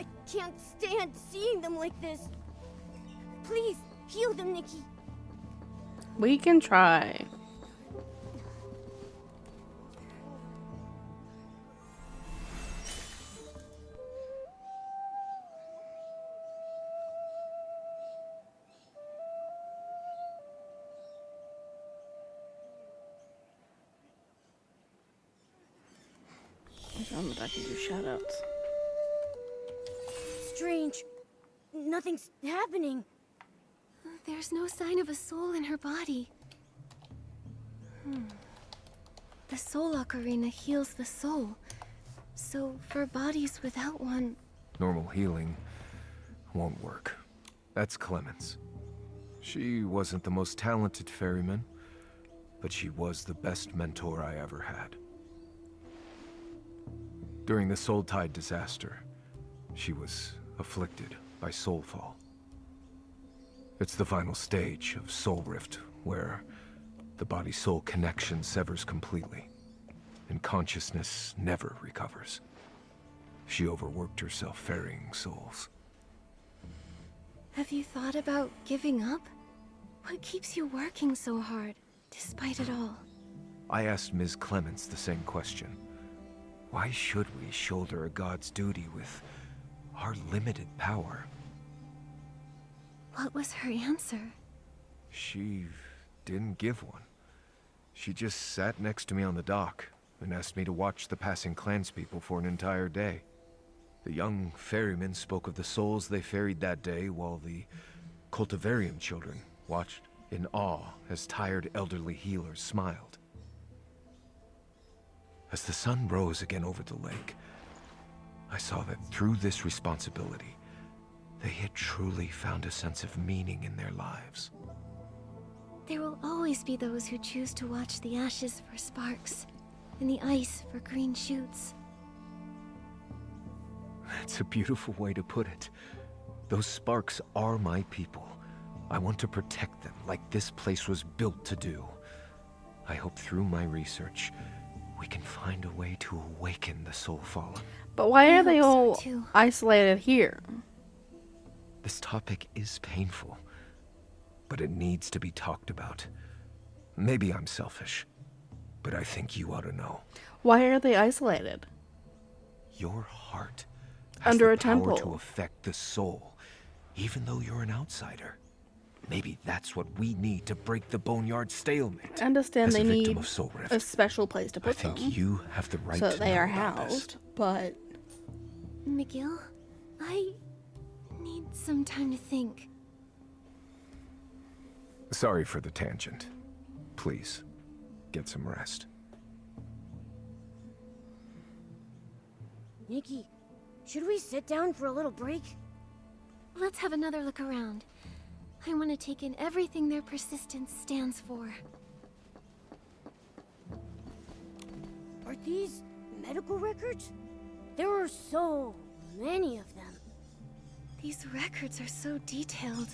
I can't stand seeing them like this. Please, heal them, Nikki. We can try. I found that I can do shoutouts. Strange. Nothing's happening. There's no sign of a soul in her body. The soul ocarina heals the soul. So for bodies without one... Normal healing won't work. That's Clemens. She wasn't the most talented ferryman, but she was the best mentor I ever had. During the Soul Tide disaster, she was afflicted by Soulfall. It's the final stage of Soul Rift, where the body-soul connection severs completely, and consciousness never recovers. She overworked herself ferrying souls. Have you thought about giving up? What keeps you working so hard, despite it all? I asked Ms. Clements the same question. Why should we shoulder a god's duty with our limited power? What was her answer? She didn't give one. She just sat next to me on the dock and asked me to watch the passing clanspeople for an entire day. The young ferrymen spoke of the souls they ferried that day, while the cultivarium children watched in awe as tired elderly healers smiled. As the sun rose again over the lake, I saw that through this responsibility, they had truly found a sense of meaning in their lives. There will always be those who choose to watch the ashes for sparks, and the ice for green shoots. That's a beautiful way to put it. Those sparks are my people. I want to protect them like this place was built to do. I hope through my research, we can find a way to awaken the Soul Fallen. But why I are they hope so, all too. isolated here? This topic is painful, but it needs to be talked about. Maybe I'm selfish, but I think you ought to know. Why are they isolated? Your heart has Under the a power temple. to affect the soul, even though you're an outsider. Maybe that's what we need to break the Boneyard stalemate. I understand As they a victim need of Soul Rift, a special place to I put think them, you have the right so to that they know are about this. housed, but... McGill, I need some time to think. Sorry for the tangent. Please, get some rest. Nikki, should we sit down for a little break? Let's have another look around. I want to take in everything their persistence stands for. Are these medical records? There are so many of them. These records are so detailed.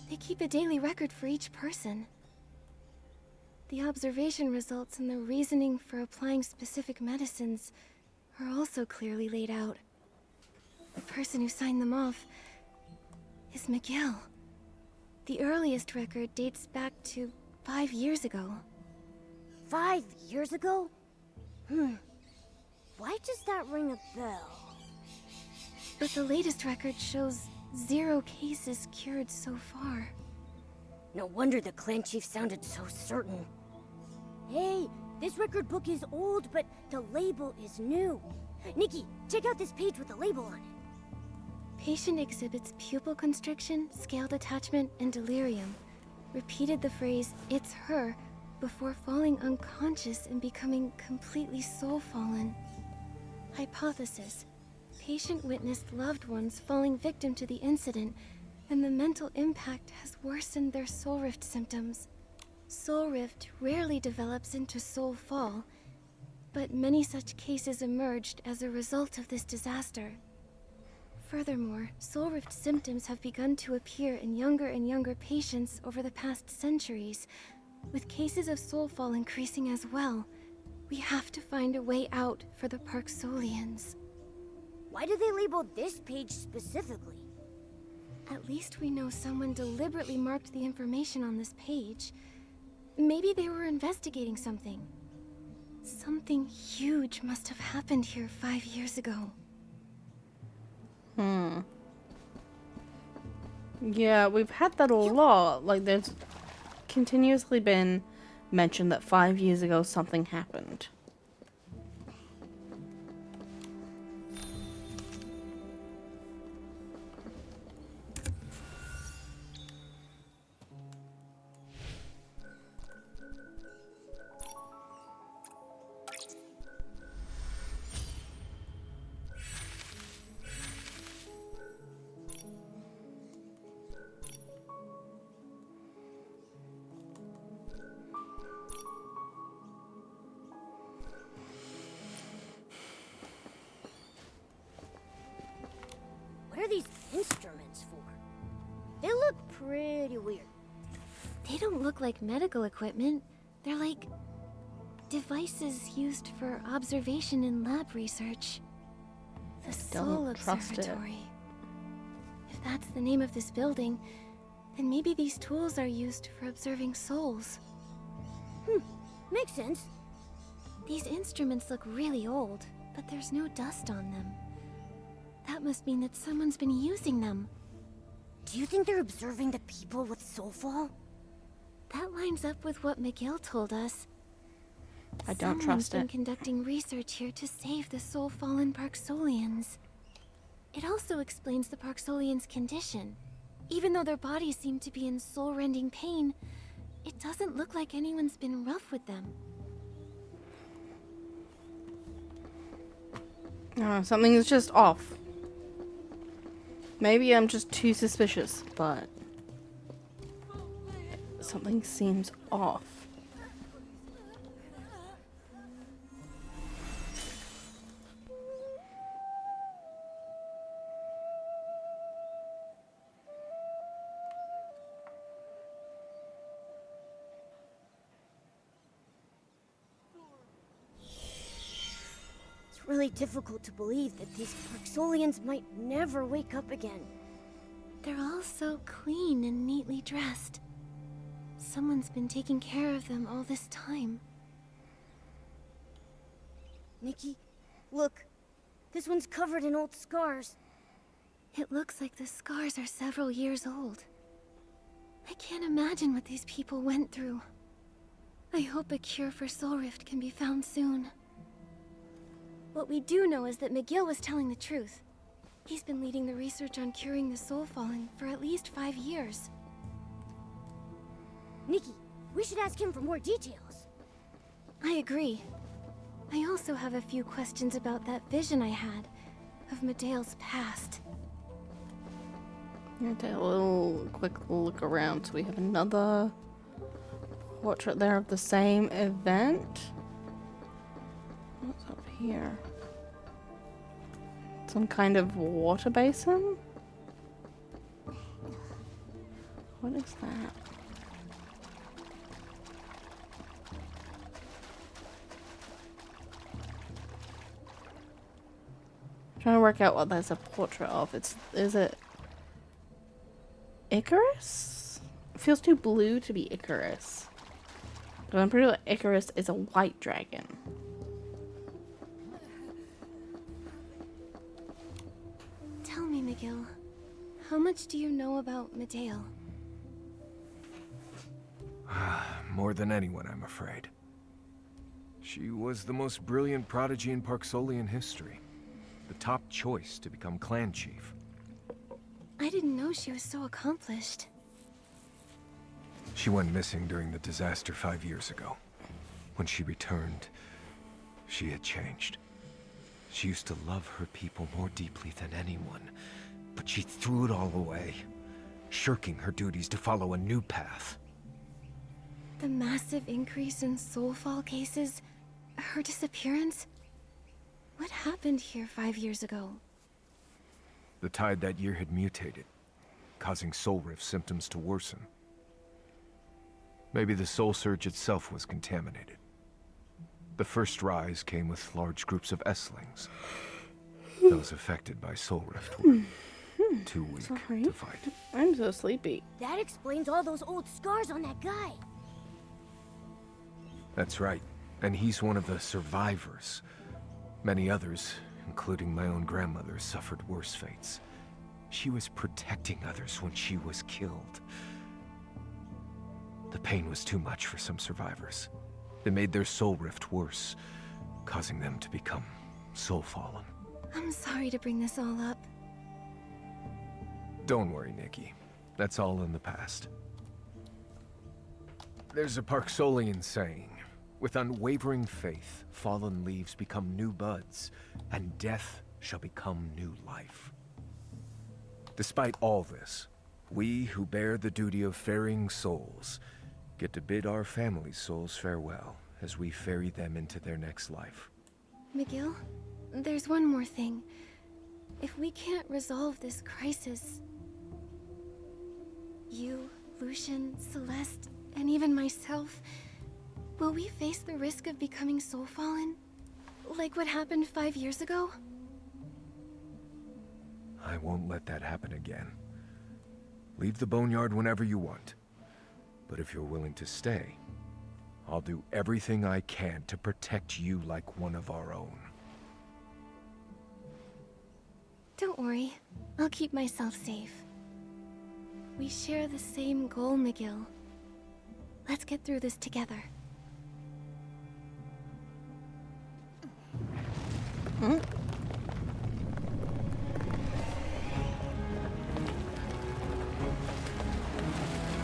They keep a daily record for each person. The observation results and the reasoning for applying specific medicines are also clearly laid out. The person who signed them off is McGill. The earliest record dates back to 5 years ago. 5 years ago? Why does that ring a bell? But the latest record shows 0 cases cured so far. No wonder the clan chief sounded so certain. Hey, this record book is old, but the label is new. Nikki, check out this page with the label on it. Patient exhibits pupil constriction, scale detachment, and delirium. Repeated the phrase, "It's her," before falling unconscious and becoming completely soul-fallen. Hypothesis. Patient witnessed loved ones falling victim to the incident, and the mental impact has worsened their soul rift symptoms. Soul rift rarely develops into soul fall, but many such cases emerged as a result of this disaster. Furthermore, soul rift symptoms have begun to appear in younger and younger patients over the past centuries, with cases of soul fall increasing as well. We have to find a way out for the Parksolians. Why do they label this page specifically? At least we know someone deliberately marked the information on this page. Maybe they were investigating something. Something huge must have happened here 5 years ago. Yeah, we've had that a lot. Like, there's continuously been mentioned that 5 years ago something happened. What are these instruments for? They look pretty weird. They don't look like medical equipment. They're like devices used for observation and lab research. The Soul don't trust it. Observatory. If that's the name of this building, then maybe these tools are used for observing souls. Makes sense. These instruments look really old, but there's no dust on them. That must mean that someone's been using them. Do you think they're observing the people with soulfall? That lines up with what McGill told us. I don't Someone's trust been it. conducting research here to save the soul-fallen Parksolians. It also explains the Parksolians' condition. Even though their bodies seem to be in soul-rending pain, it doesn't look like anyone's been rough with them. Something is just off. Maybe I'm just too suspicious, but something seems off. It's really difficult to believe that these Parksolians might never wake up again. They're all so clean and neatly dressed. Someone's been taking care of them all this time. Nikki, look. This one's covered in old scars. It looks like the scars are several years old. I can't imagine what these people went through. I hope a cure for Soul Rift can be found soon. What we do know is that McGill was telling the truth. He's been leading the research on curing the soul fallen for at least 5 years. Nikki, we should ask him for more details. I agree. I also have a few questions about that vision I had of Medea's past. I'm gonna take a little quick look around. So we have another portrait there of the same event. What's up here? Some kind of water basin? What is that? Trying to work out what that's a portrait of. Is it Icarus? It feels too blue to be Icarus. But I'm pretty sure Icarus is a white dragon. Tell me, McGill, how much do you know about Medale? More than anyone, I'm afraid. She was the most brilliant prodigy in Parksolian history. The top choice to become clan chief. I didn't know she was so accomplished. She went missing during the disaster 5 years ago. When she returned, she had changed. She used to love her people more deeply than anyone, but she threw it all away, shirking her duties to follow a new path. The massive increase in soulfall cases, her disappearance. What happened here 5 years ago? The tide that year had mutated, causing soul rift symptoms to worsen. Maybe the soul surge itself was contaminated. The first rise came with large groups of Esslings. Those affected by soul rift were too weak Sorry. to fight. I'm so sleepy. That explains all those old scars on that guy. That's right. And he's one of the survivors. Many others, including my own grandmother, suffered worse fates. She was protecting others when she was killed. The pain was too much for some survivors. It made their soul rift worse, causing them to become soul-fallen. I'm sorry to bring this all up. Don't worry, Nikki. That's all in the past. There's a Parksolian saying, with unwavering faith, fallen leaves become new buds, and death shall become new life. Despite all this, we who bear the duty of ferrying souls get to bid our families' souls farewell as we ferry them into their next life. McGill, there's one more thing. If we can't resolve this crisis, you, Lucian, Celeste, and even myself, will we face the risk of becoming soul-fallen? Like what happened 5 years ago? I won't let that happen again. Leave the boneyard whenever you want. But if you're willing to stay, I'll do everything I can to protect you like one of our own. Don't worry, I'll keep myself safe. We share the same goal, McGill. Let's get through this together.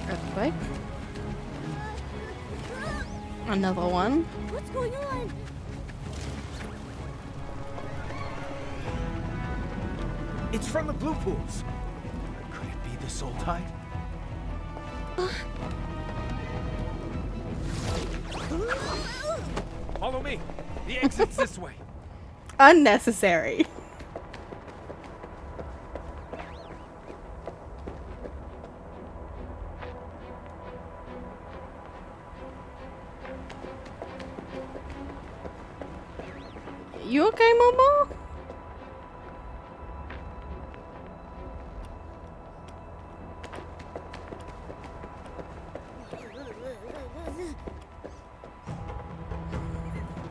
Earthquake. Another one. What's going on? It's from the Blue Pools. Could it be the Soul Tide? Follow me. The exit's this way. Unnecessary. You okay, Momo?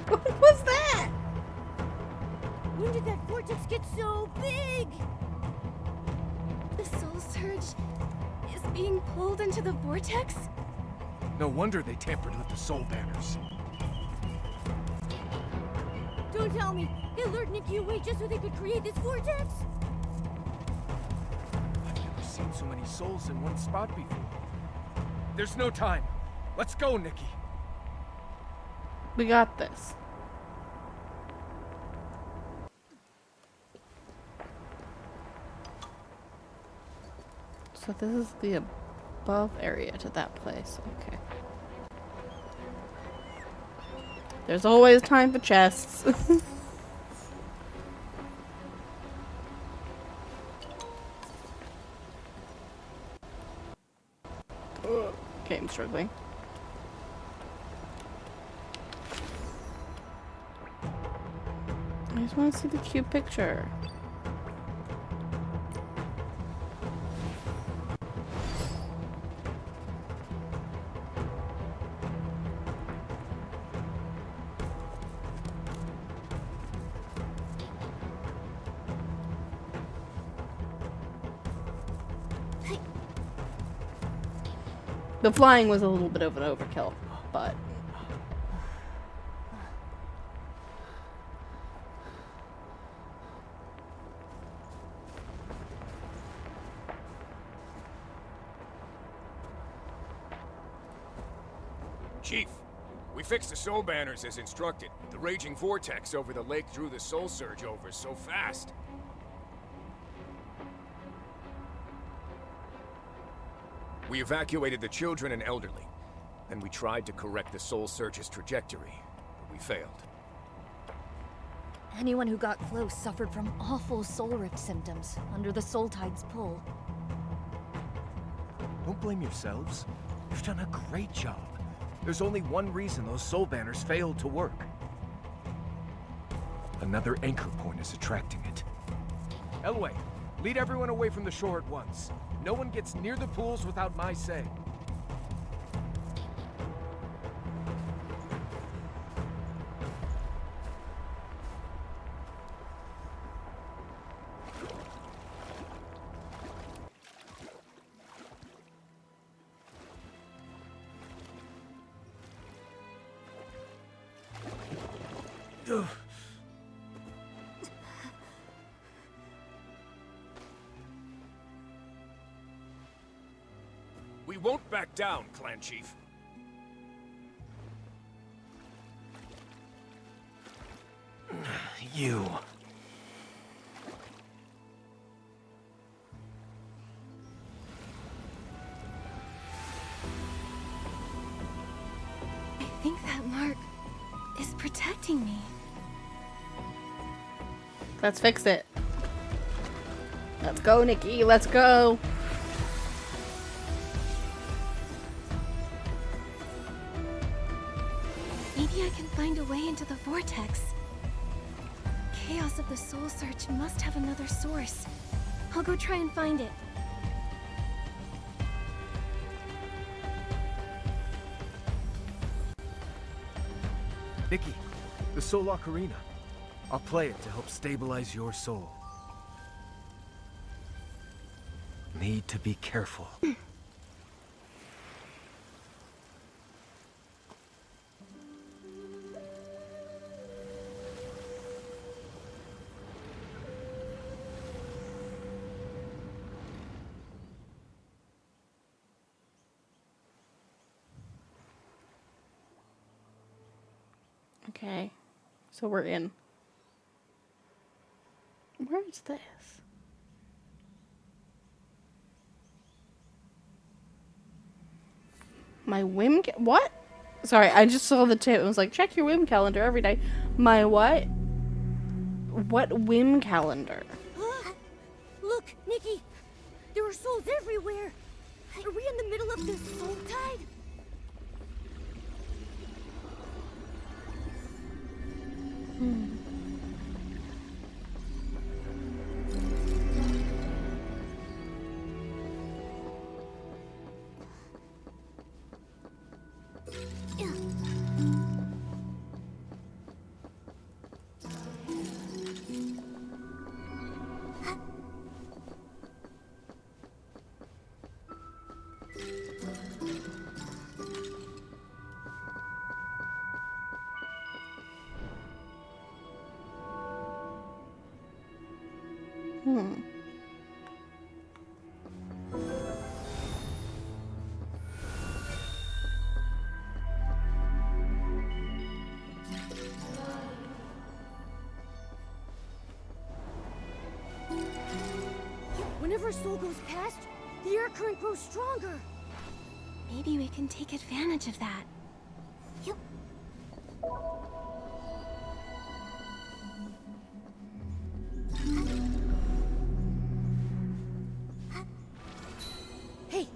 What was that? When did that vortex get so big? The soul surge is being pulled into the vortex? No wonder they tampered with the soul banners. Don't tell me. They lured Nikki away just so they could create this vortex? I've never seen so many souls in one spot before. There's no time. Let's go, Nikki. We got this. So this is the above area to that place. Okay. There's always time for chests. Okay, I'm struggling. I just want to see the cute picture. The flying was a little bit of an overkill, but... Chief, we fixed the soul banners as instructed. The raging vortex over the lake drew the soul surge over so fast. We evacuated the children and elderly. Then we tried to correct the soul surge's trajectory, but we failed. Anyone who got close suffered from awful soul rift symptoms under the soul tide's pull. Don't blame yourselves. You've done a great job. There's only one reason those soul banners failed to work. Another anchor point is attracting it. Elway, lead everyone away from the shore at once. No one gets near the pools without my say. We won't back down, Clan Chief. You. I think that mark is protecting me. Let's fix it. Let's go, Nikki. Let's go. Maybe I can find a way into the vortex. Chaos of the Soul Search must have another source. I'll go try and find it. Nikki, the Soul Ocarina. I'll play it to help stabilize your soul. Need to be careful. Okay, so we're in. Where is this? My whim what? Sorry, I just saw the tip. It was like, check your whim calendar every day. My what? What whim calendar? Look, Nikki! There are souls everywhere! Are we in the middle of the soul tide? Whenever a soul goes past, the air current grows stronger. Maybe we can take advantage of that. Yep. Hey,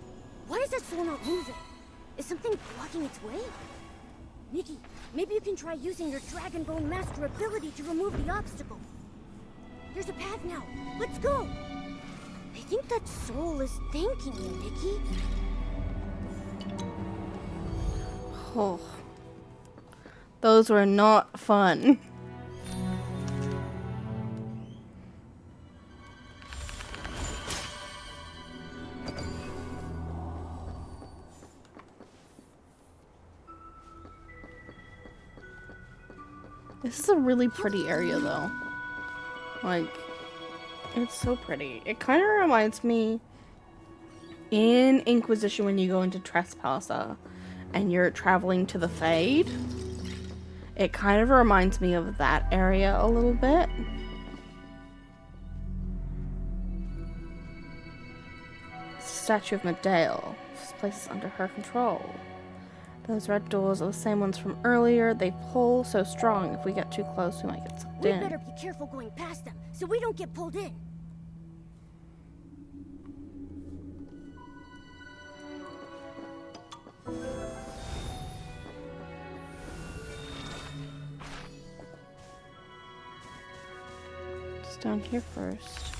why is that soul not moving? Is something blocking its way? Nikki, maybe you can try using your Dragon Bone Master ability to remove the obstacle. There's a path now. Let's go! I think that soul is thanking you, Nikki. Oh. Those were not fun. This is a really pretty area, though. Like, it's so pretty. It kind of reminds me in Inquisition when you go into Trespasser and you're traveling to the Fade. It kind of reminds me of that area a little bit. It's a statue of Medale. This place is under her control. Those red doors are the same ones from earlier. They pull so strong. If we get too close, we might get sucked We in. better be careful going past them, so we don't get pulled in. It's down here first.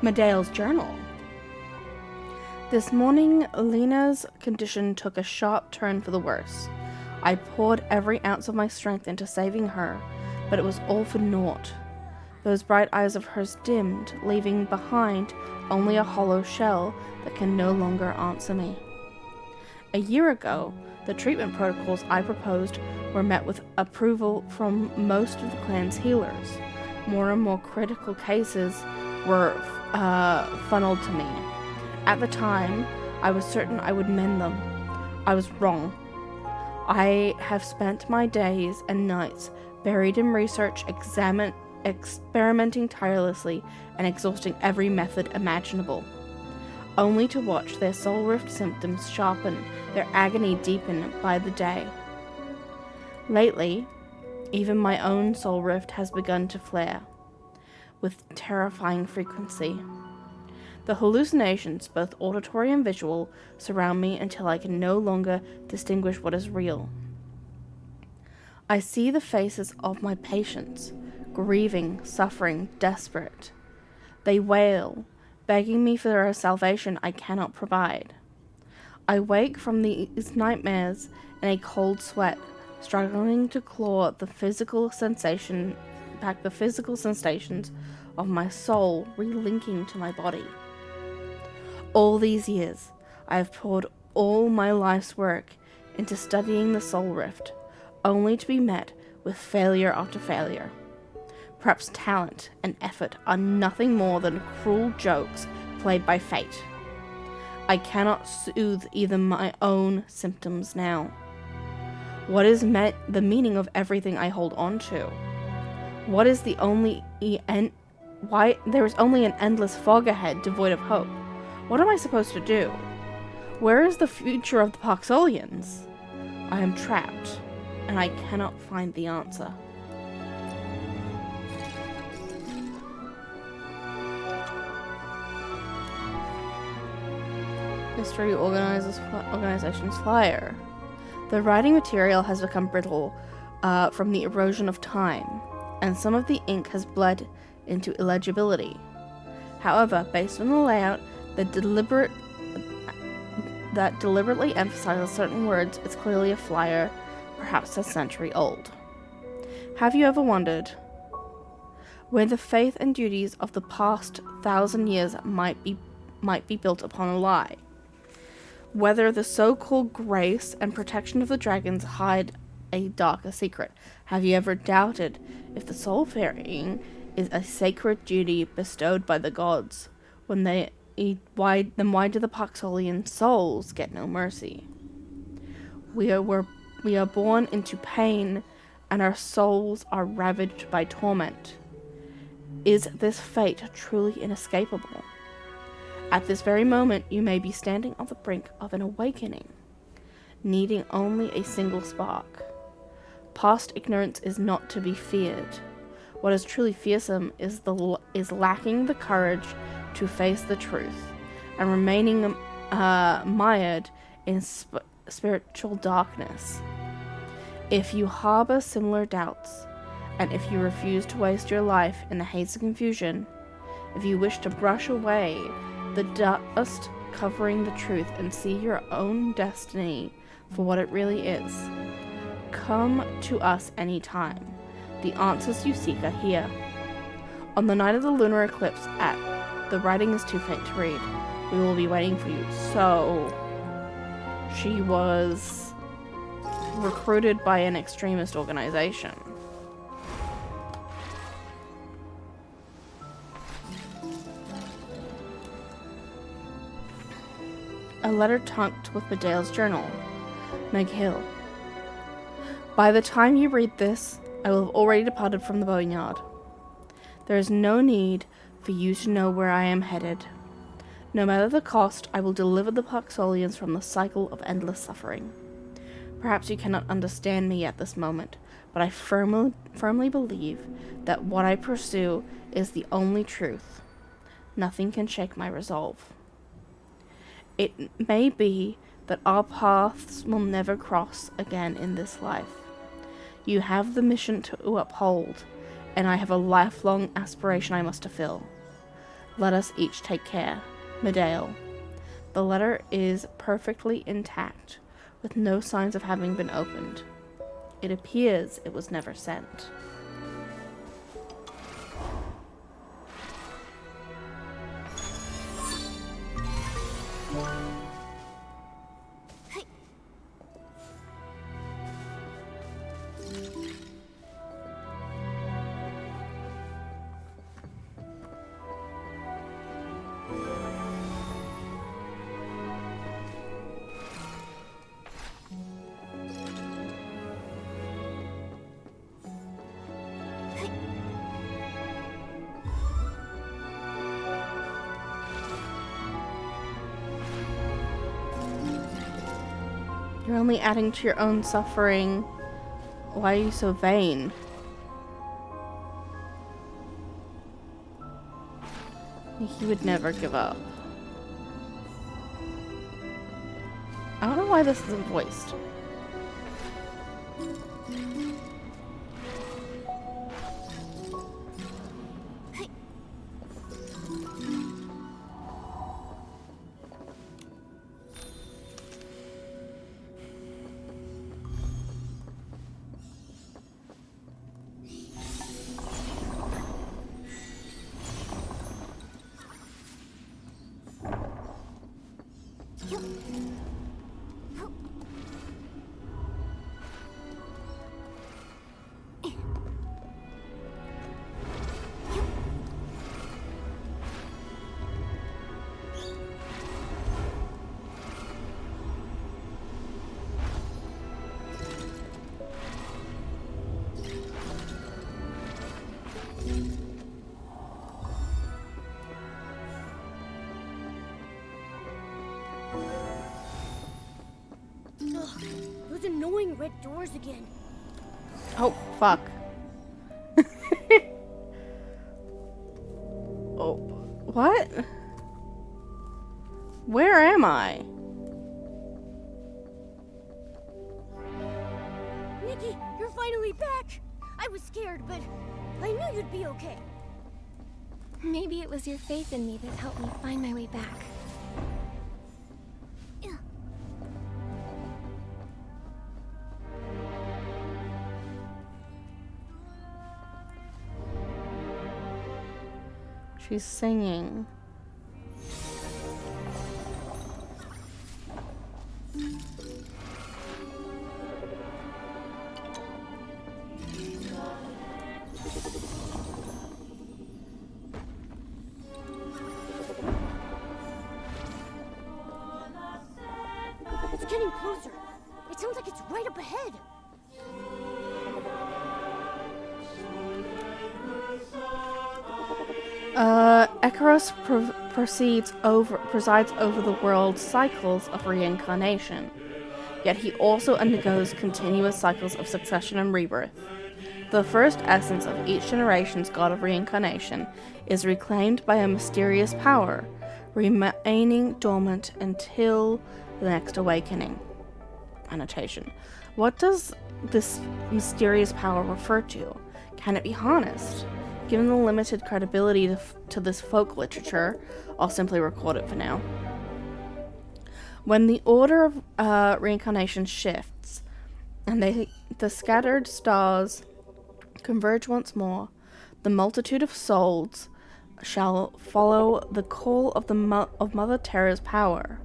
Medale's journal. This morning, Lena's condition took a sharp turn for the worse. I poured every ounce of my strength into saving her, but it was all for naught. Those bright eyes of hers dimmed, leaving behind only a hollow shell that can no longer answer me. A year ago, the treatment protocols I proposed were met with approval from most of the clan's healers. More and more critical cases were funneled to me. At the time, I was certain I would mend them. I was wrong. I have spent my days and nights buried in research, experimenting tirelessly, and exhausting every method imaginable, only to watch their soul rift symptoms sharpen, their agony deepen by the day. Lately, even my own soul rift has begun to flare, with terrifying frequency. The hallucinations, both auditory and visual, surround me until I can no longer distinguish what is real. I see the faces of my patients, grieving, suffering, desperate. They wail, begging me for their salvation I cannot provide. I wake from these nightmares in a cold sweat, struggling to claw the physical sensations of my soul relinking to my body. All these years, I have poured all my life's work into studying the soul rift, only to be met with failure after failure. Perhaps talent and effort are nothing more than cruel jokes played by fate. I cannot soothe even my own symptoms now. What is the meaning of everything I hold on to? What is why there is only an endless fog ahead devoid of hope? What am I supposed to do? Where is the future of the Parksolians? I am trapped, and I cannot find the answer. Mystery Organization's flyer. The writing material has become brittle from the erosion of time, and some of the ink has bled into illegibility. However, based on the layout that deliberately emphasizes certain words, it's clearly a flyer, perhaps a century old. Have you ever wondered where the faith and duties of the past 1,000 years might be built upon a lie? Whether the so-called grace and protection of the dragons hide a darker secret? Have you ever doubted if the soul ferrying is a sacred duty bestowed by the gods? Why do the Parksolian souls get no mercy? We are born into pain, and our souls are ravaged by torment. Is this fate truly inescapable? At this very moment, you may be standing on the brink of an awakening, needing only a single spark. Past ignorance is not to be feared. What is truly fearsome is lacking the courage to face the truth and remaining mired in spiritual darkness. If you harbor similar doubts, and if you refuse to waste your life in the haze of confusion, if you wish to brush away the dust covering the truth and see your own destiny for what it really is, come to us anytime. The answers you seek are here. On the night of the lunar eclipse at the writing is too faint to read. We will be waiting for you. So, she was recruited by an extremist organization. A letter tucked with Medale's journal. Meg Hill. By the time you read this, I will have already departed from the boneyard. There is no need for you to know where I am headed. No matter the cost, I will deliver the Parksolians from the cycle of endless suffering. Perhaps you cannot understand me at this moment, but I firmly believe that what I pursue is the only truth. Nothing can shake my resolve. It may be that our paths will never cross again in this life. You have the mission to uphold, and I have a lifelong aspiration I must fulfill. Let us each take care. Medale. The letter is perfectly intact, with no signs of having been opened. It appears it was never sent. You're only adding to your own suffering. Why are you so vain? He would never give up. I don't know why this isn't voiced. Those annoying red doors again. Oh, fuck. Oh, what? Where am I? Nikki, you're finally back! I was scared, but I knew you'd be okay. Maybe it was your faith in me that helped me find my way back. She's singing. It's getting closer. It sounds like it's right up ahead. Ikaros presides over the world's cycles of reincarnation, yet he also undergoes continuous cycles of succession and rebirth. The first essence of each generation's god of reincarnation is reclaimed by a mysterious power, remaining dormant until the next awakening. Annotation. What does this mysterious power refer to? Can it be harnessed? Given the limited credibility to this folk literature, I'll simply record it for now. When the order of reincarnation shifts, and the scattered stars converge once more, the multitude of souls shall follow the call of of Mother Terra's power.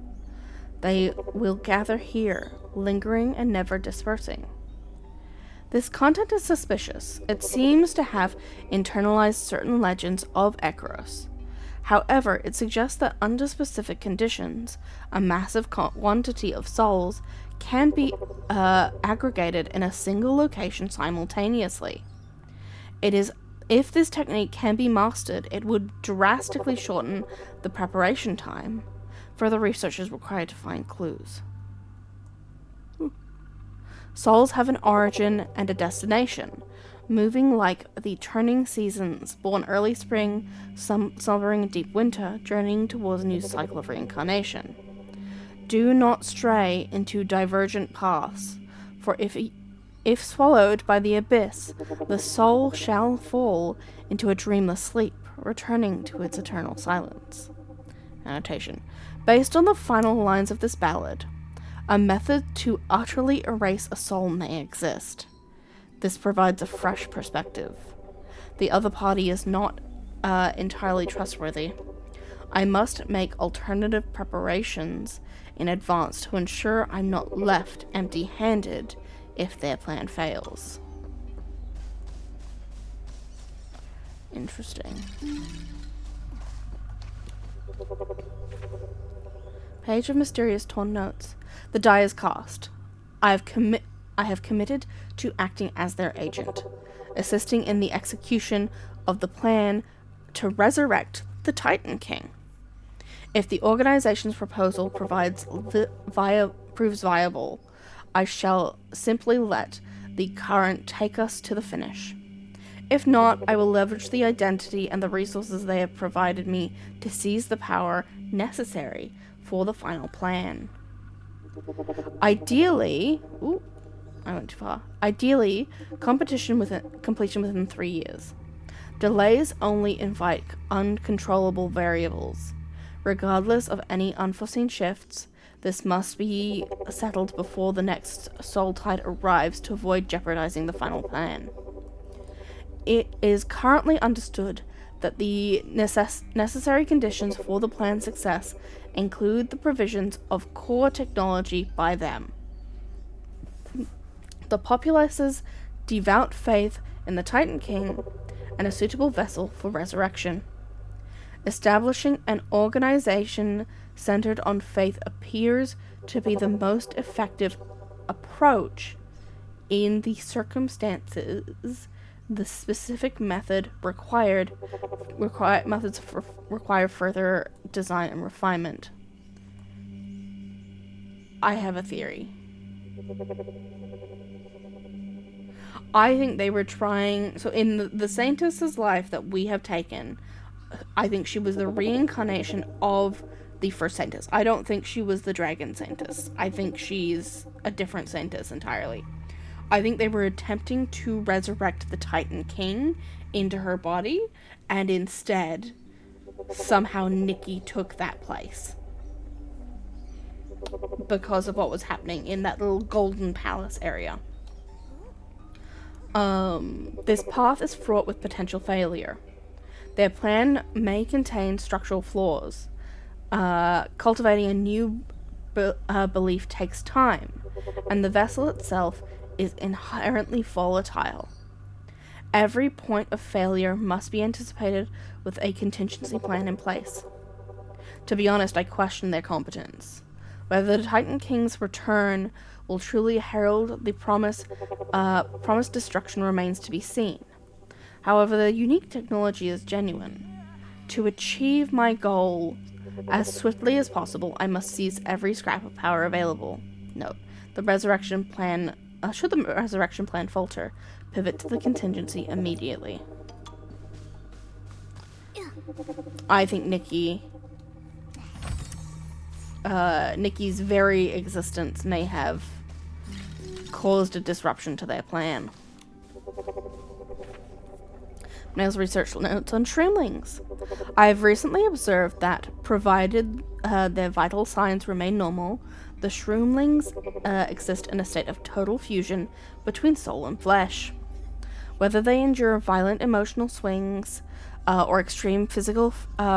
They will gather here, lingering and never dispersing. This content is suspicious. It seems to have internalized certain legends of Ekaros. However, it suggests that under specific conditions, a massive quantity of souls can be aggregated in a single location simultaneously. If this technique can be mastered, it would drastically shorten the preparation time for the researchers required to find clues. Souls have an origin and a destination, moving like the turning seasons, born early spring, slumbering in deep winter, journeying towards a new cycle of reincarnation. Do not stray into divergent paths, for if swallowed by the abyss, the soul shall fall into a dreamless sleep, returning to its eternal silence. Annotation. Based on the final lines of this ballad, a method to utterly erase a soul may exist. This provides a fresh perspective. The other party is not entirely trustworthy. I must make alternative preparations in advance to ensure I'm not left empty-handed if their plan fails. Interesting. Page of mysterious torn notes. The die is cast. I have committed to acting as their agent, assisting in the execution of the plan to resurrect the Titan King. If the organization's proposal proves viable, I shall simply let the current take us to the finish. If not, I will leverage the identity and the resources they have provided me to seize the power necessary for the final plan. Ideally, I went too far. Ideally, completion within 3 years. Delays only invite uncontrollable variables. Regardless of any unforeseen shifts, this must be settled before the next soul tide arrives to avoid jeopardizing the final plan. It is currently understood that the necessary conditions for the plan's success include the provisions of core technology by them, the populace's devout faith in the Titan King, and a suitable vessel for resurrection. Establishing an organization centered on faith appears to be the most effective approach in the circumstances. The specific methods require further design and refinement. I have a theory. I think they were trying... So in the Saintess's life that we have taken, I think she was the reincarnation of the first Saintess. I don't think she was the Dragon Saintess. I think she's a different Saintess entirely. I think they were attempting to resurrect the Titan King into her body, and instead, somehow Nikki took that place. Because of what was happening in that little Golden Palace area. This path is fraught with potential failure. Their plan may contain structural flaws. Cultivating a new belief takes time, and the vessel itself is inherently volatile. Every point of failure must be anticipated with a contingency plan in place. To be honest, I question their competence. Whether the Titan King's return will truly herald the promised destruction remains to be seen. However, the unique technology is genuine. To achieve my goal as swiftly as possible, I must seize every scrap of power available. Note, the resurrection plan... should the resurrection plan falter, pivot to the contingency immediately. I think Nikki's very existence may have caused a disruption to their plan. Nails research notes on shroomlings. I have recently observed that, provided their vital signs remain normal, the shroomlings exist in a state of total fusion between soul and flesh. Whether they endure violent emotional swings or extreme physical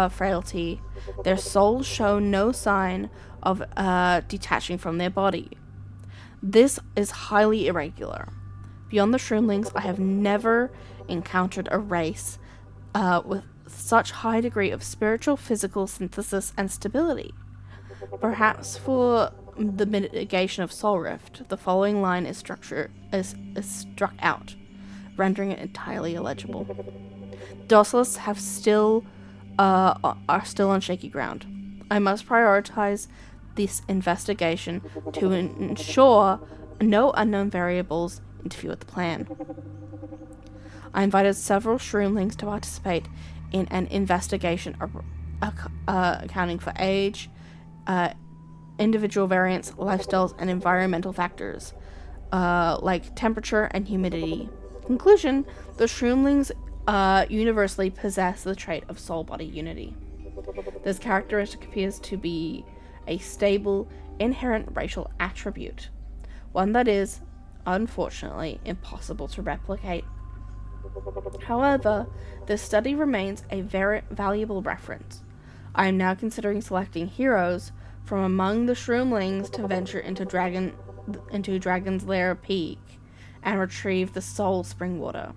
frailty, their souls show no sign of detaching from their body. This is highly irregular. Beyond the Shroomlings, I have never encountered a race with such high degree of spiritual physical synthesis and stability. Perhaps for the mitigation of soul rift, the following line is struck out, rendering it entirely illegible. Docilists are still on shaky ground. I must prioritize this investigation to ensure no unknown variables interfere with the plan. I invited several Shroomlings to participate in an investigation accounting for age, individual variants, lifestyles, and environmental factors, like temperature and humidity. Conclusion: the Shroomlings universally possess the trait of soul-body unity. This characteristic appears to be a stable, inherent racial attribute, one that is, unfortunately, impossible to replicate. However, this study remains a very valuable reference. I am now considering selecting heroes from among the Shroomlings to venture into Dragon's Lair Peak and retrieve the Soul Spring Water.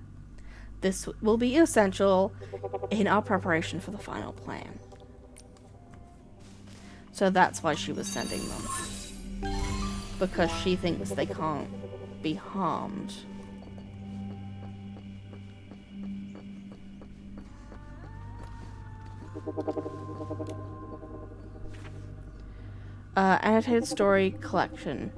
This will be essential in our preparation for the final plan. So that's why she was sending them. Because she thinks they can't be harmed. Annotated story collection.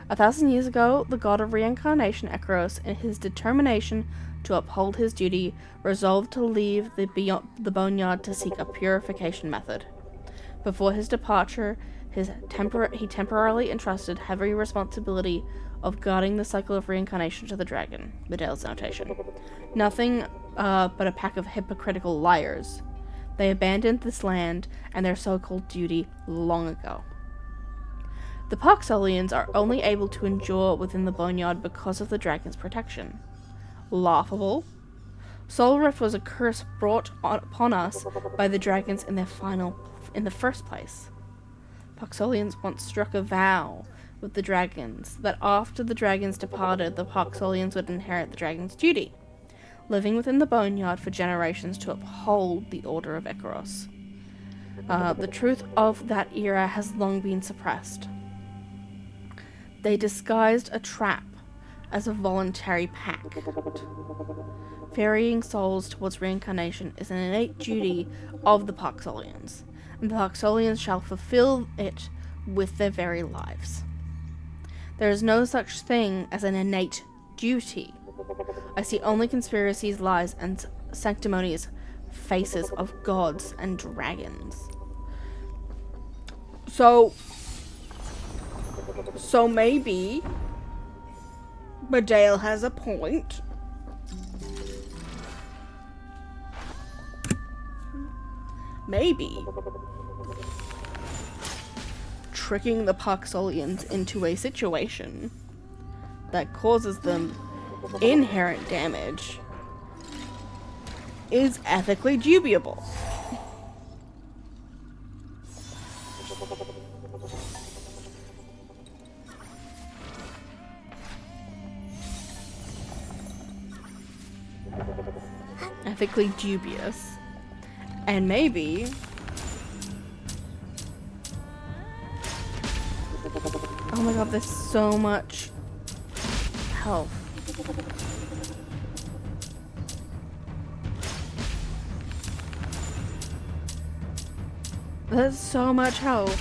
1,000 years ago, the god of reincarnation Ekeros, in his determination to uphold his duty, resolved to leave the boneyard to seek a purification method. Before his departure, he temporarily entrusted heavy responsibility of guarding the cycle of reincarnation to the dragon. Medel's notation. Nothing but a pack of hypocritical liars. They abandoned this land and their so-called duty long ago. The Parksolians are only able to endure within the boneyard because of the dragon's protection. Laughable? Soul Rift was a curse brought upon us by the dragons in the first place. Parksolians once struck a vow with the dragons that after the dragons departed, the Parksolians would inherit the dragon's duty, living within the boneyard for generations to uphold the Order of Ekeros. The truth of that era has long been suppressed. They disguised a trap as a voluntary pact. Ferrying souls towards reincarnation is an innate duty of the Parksolians, and the Parksolians shall fulfill it with their very lives. There is no such thing as an innate duty. I see only conspiracies, lies, and sanctimonious faces of gods and dragons. So maybe Medale has a point. Maybe tricking the Parksolians into a situation that causes them inherent damage is ethically dubitable. Ethically dubious. And maybe oh my god, there's so much health. There's so much health.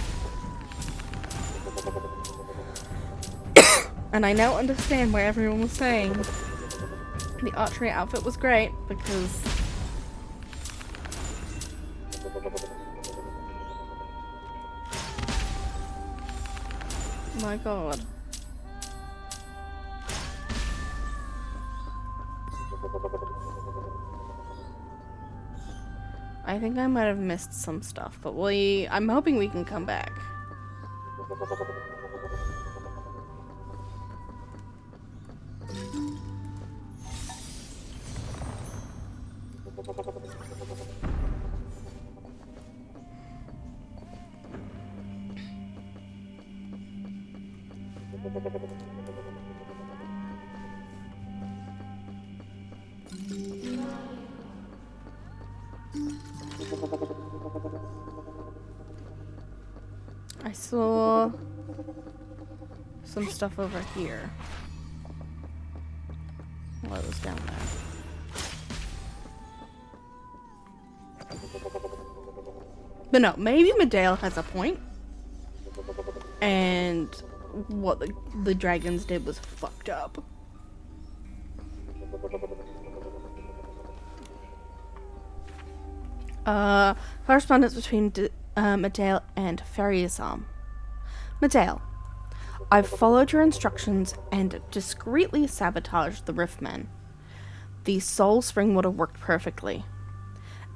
And I now understand why everyone was saying the archery outfit was great, because my god. I think I might have missed some stuff, but I'm hoping we can come back. I saw some stuff over here. What was down there? But no, maybe Medale has a point. And what the dragons did was fucked up. Correspondence between Medale and Fariasam. Medale, I've followed your instructions and discreetly sabotaged the Riftmen. The Soul Spring would have worked perfectly.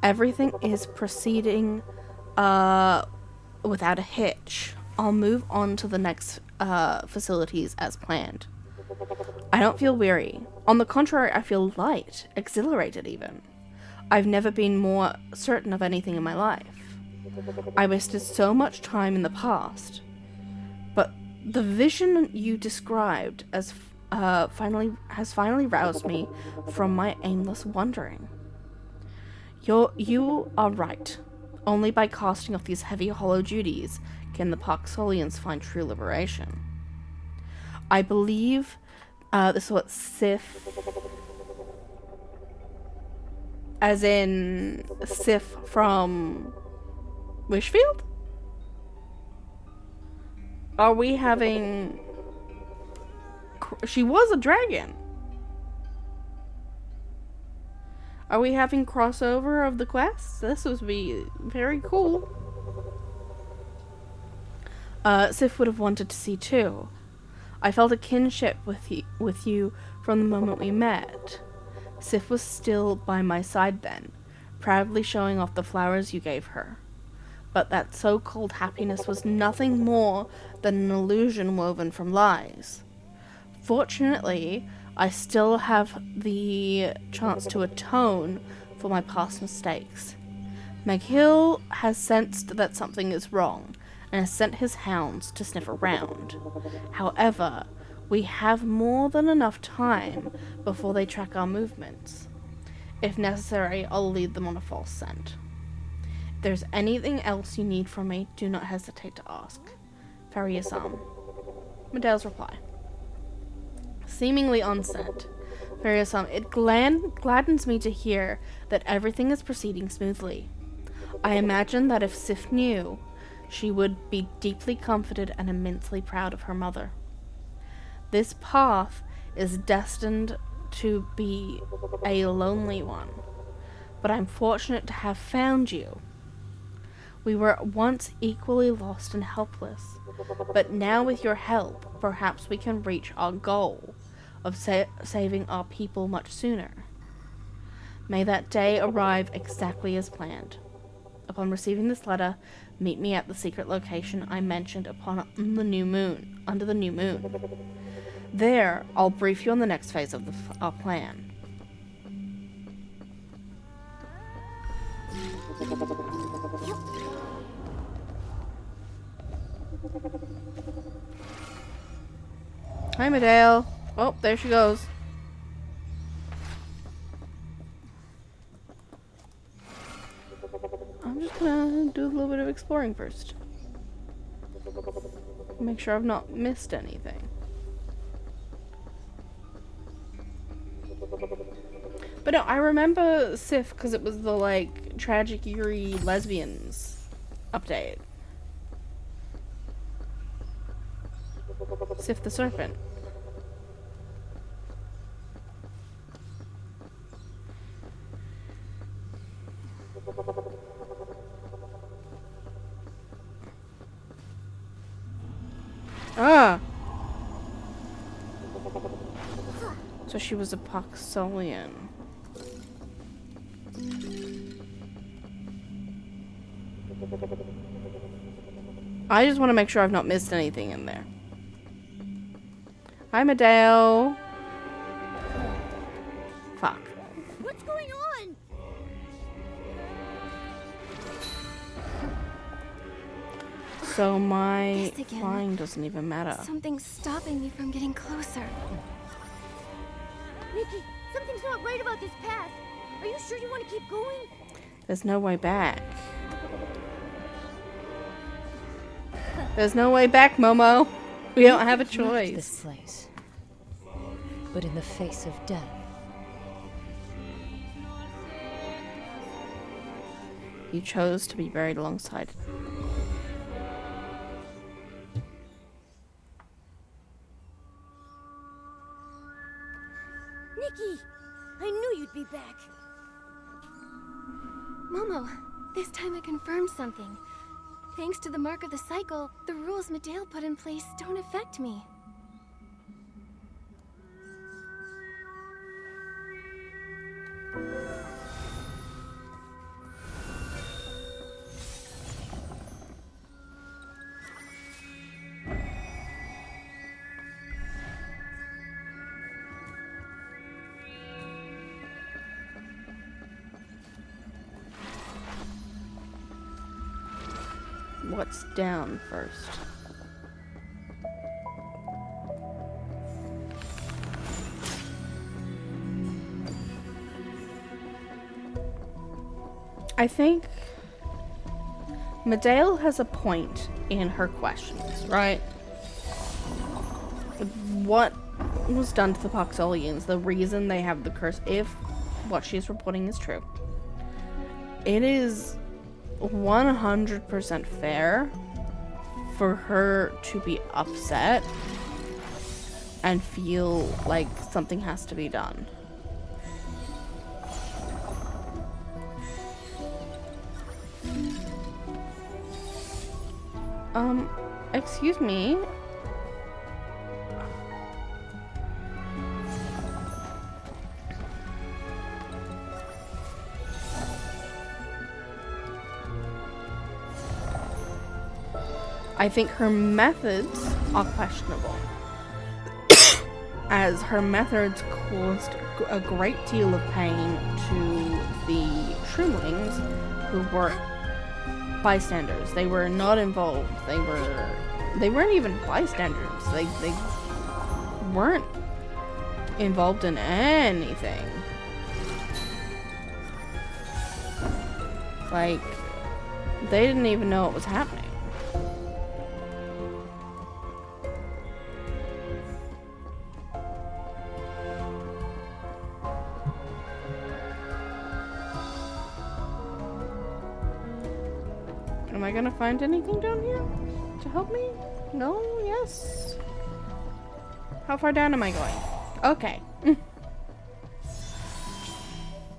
Everything is proceeding without a hitch. I'll move on to the next facilities as planned. I don't feel weary. On the contrary, I feel light, exhilarated even. I've never been more certain of anything in my life. I wasted so much time in the past, but the vision you described as has finally roused me from my aimless wandering. You are right. Only by casting off these heavy hollow duties can the Parksolians find true liberation. I believe this is what Sif, as in Sif from Wishfield? Are we having... She was a dragon. Are we having crossover of the quests? This would be very cool. Sif would have wanted to see too. I felt a kinship with you from the moment we met. Sif was still by my side then, proudly showing off the flowers you gave her. But that so-called happiness was nothing more than an illusion woven from lies. Fortunately, I still have the chance to atone for my past mistakes. McGill has sensed that something is wrong, and has sent his hounds to sniff around. However, we have more than enough time before they track our movements. If necessary, I'll lead them on a false scent. If there's anything else you need from me, do not hesitate to ask. Fariasam. Medale's reply. Seemingly unsent. Fariasam, it gladdens me to hear that everything is proceeding smoothly. I imagine that if Sif knew, she would be deeply comforted and immensely proud of her mother. This path is destined to be a lonely one, but I'm fortunate to have found you. We were once equally lost and helpless, but now with your help, perhaps we can reach our goal of saving our people much sooner. May that day arrive exactly as planned. Upon receiving this letter, meet me at the secret location I mentioned under the new moon. There, I'll brief you on the next phase of our plan. Hi, Medale. Oh, there she goes. I'm just gonna do a little bit of exploring first. Make sure I've not missed anything. But no, I remember Sif because it was the, like, tragic Yuri lesbians update. Sif the Serpent. Ah! So she was a Parksolian. I just want to make sure I've not missed anything in there. Hi, Medale. Fuck. What's going on? So my This again. flying doesn't even matter. Something's stopping me from getting closer. Nikki, something's not right about this path. Are you sure you want to keep going? There's no way back. There's no way back, Momo. We don't have a Left choice. this place, but in the face of death. You chose to be buried alongside. Nikki, I knew you'd be back. Momo, this time I confirmed something. Thanks to the Mark of the Cycle, the rules Medale put in place don't affect me. What's down first? I think Medale has a point in her questions, right? What was done to the Parksolians, the reason they have the curse, if what she's reporting is true, it is 100% fair for her to be upset and feel like something has to be done. Excuse me. I think her methods are questionable, as her methods caused a great deal of pain to the Shroomlings who were bystanders. They were not involved. They weren't even bystanders. They weren't involved in anything. Like, they didn't even know what was happening. Am I gonna find anything down here to help me? No? Yes? How far down am I going? Okay.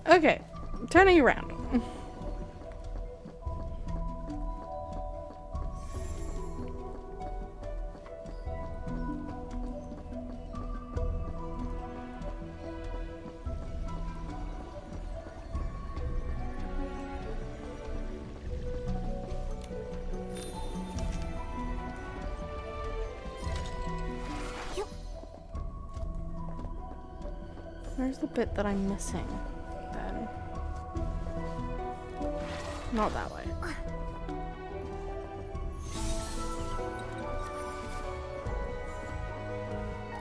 Okay. Turning around. Where's the bit that I'm missing, then? Not that way.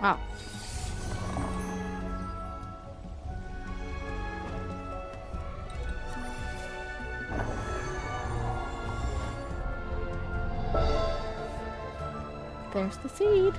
Oh. There's the seed.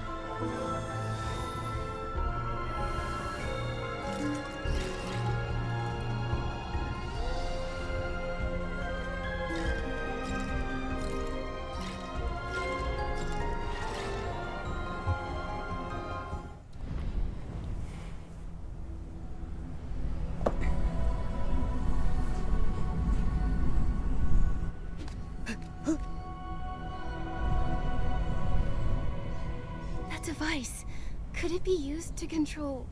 That device, could it be used to control...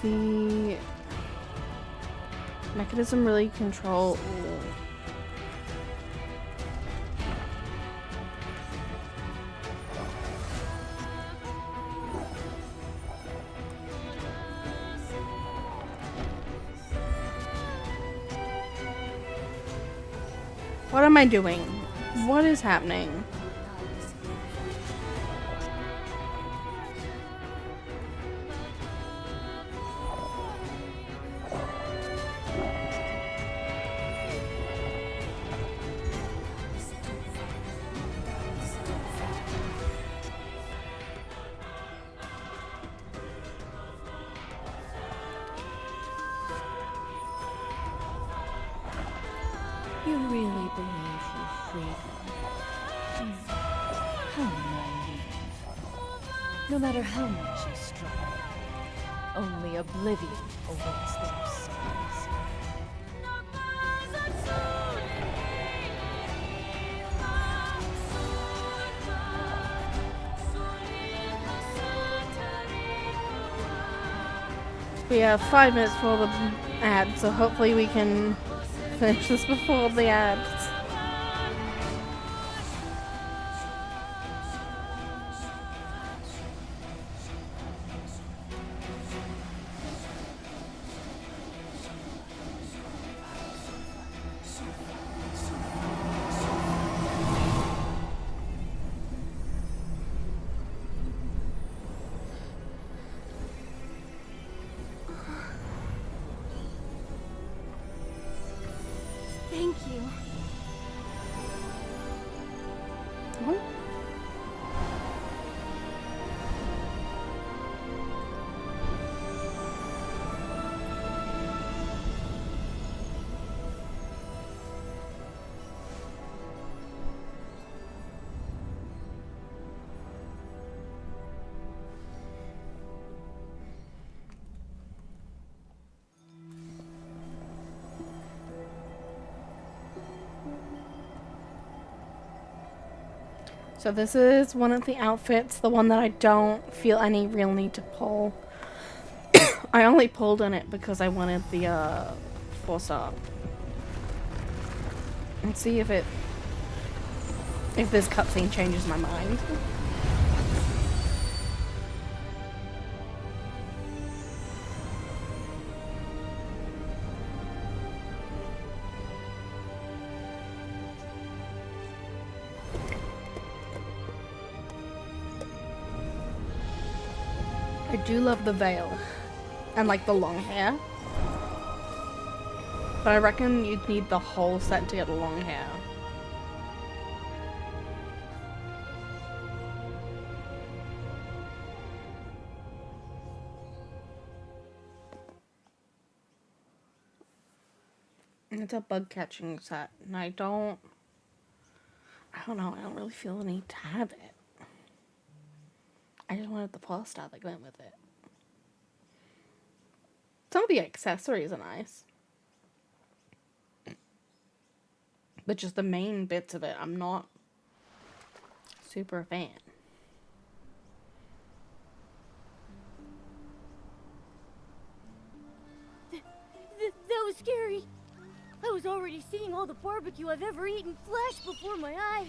the mechanism really control? What am I doing? What is happening? You really believe you're free? How naive. No matter how much you struggle, only oblivion awaits their souls. We have 5 minutes for the ad, so hopefully we can finish this before the ads. Thank you. So this is one of the outfits, the one that I don't feel any real need to pull. I only pulled in it because I wanted the force up. Let's see if this cutscene changes my mind. I do love the veil and like the long hair, but I reckon you'd need the whole set to get the long hair. It's a bug catching set, and I don't know, I don't really feel the need to have it. I just wanted the plaster that went with it. Some of the accessories are nice, but just the main bits of it, I'm not super a fan. That was scary. I was already seeing all the barbecue I've ever eaten flash before my eyes.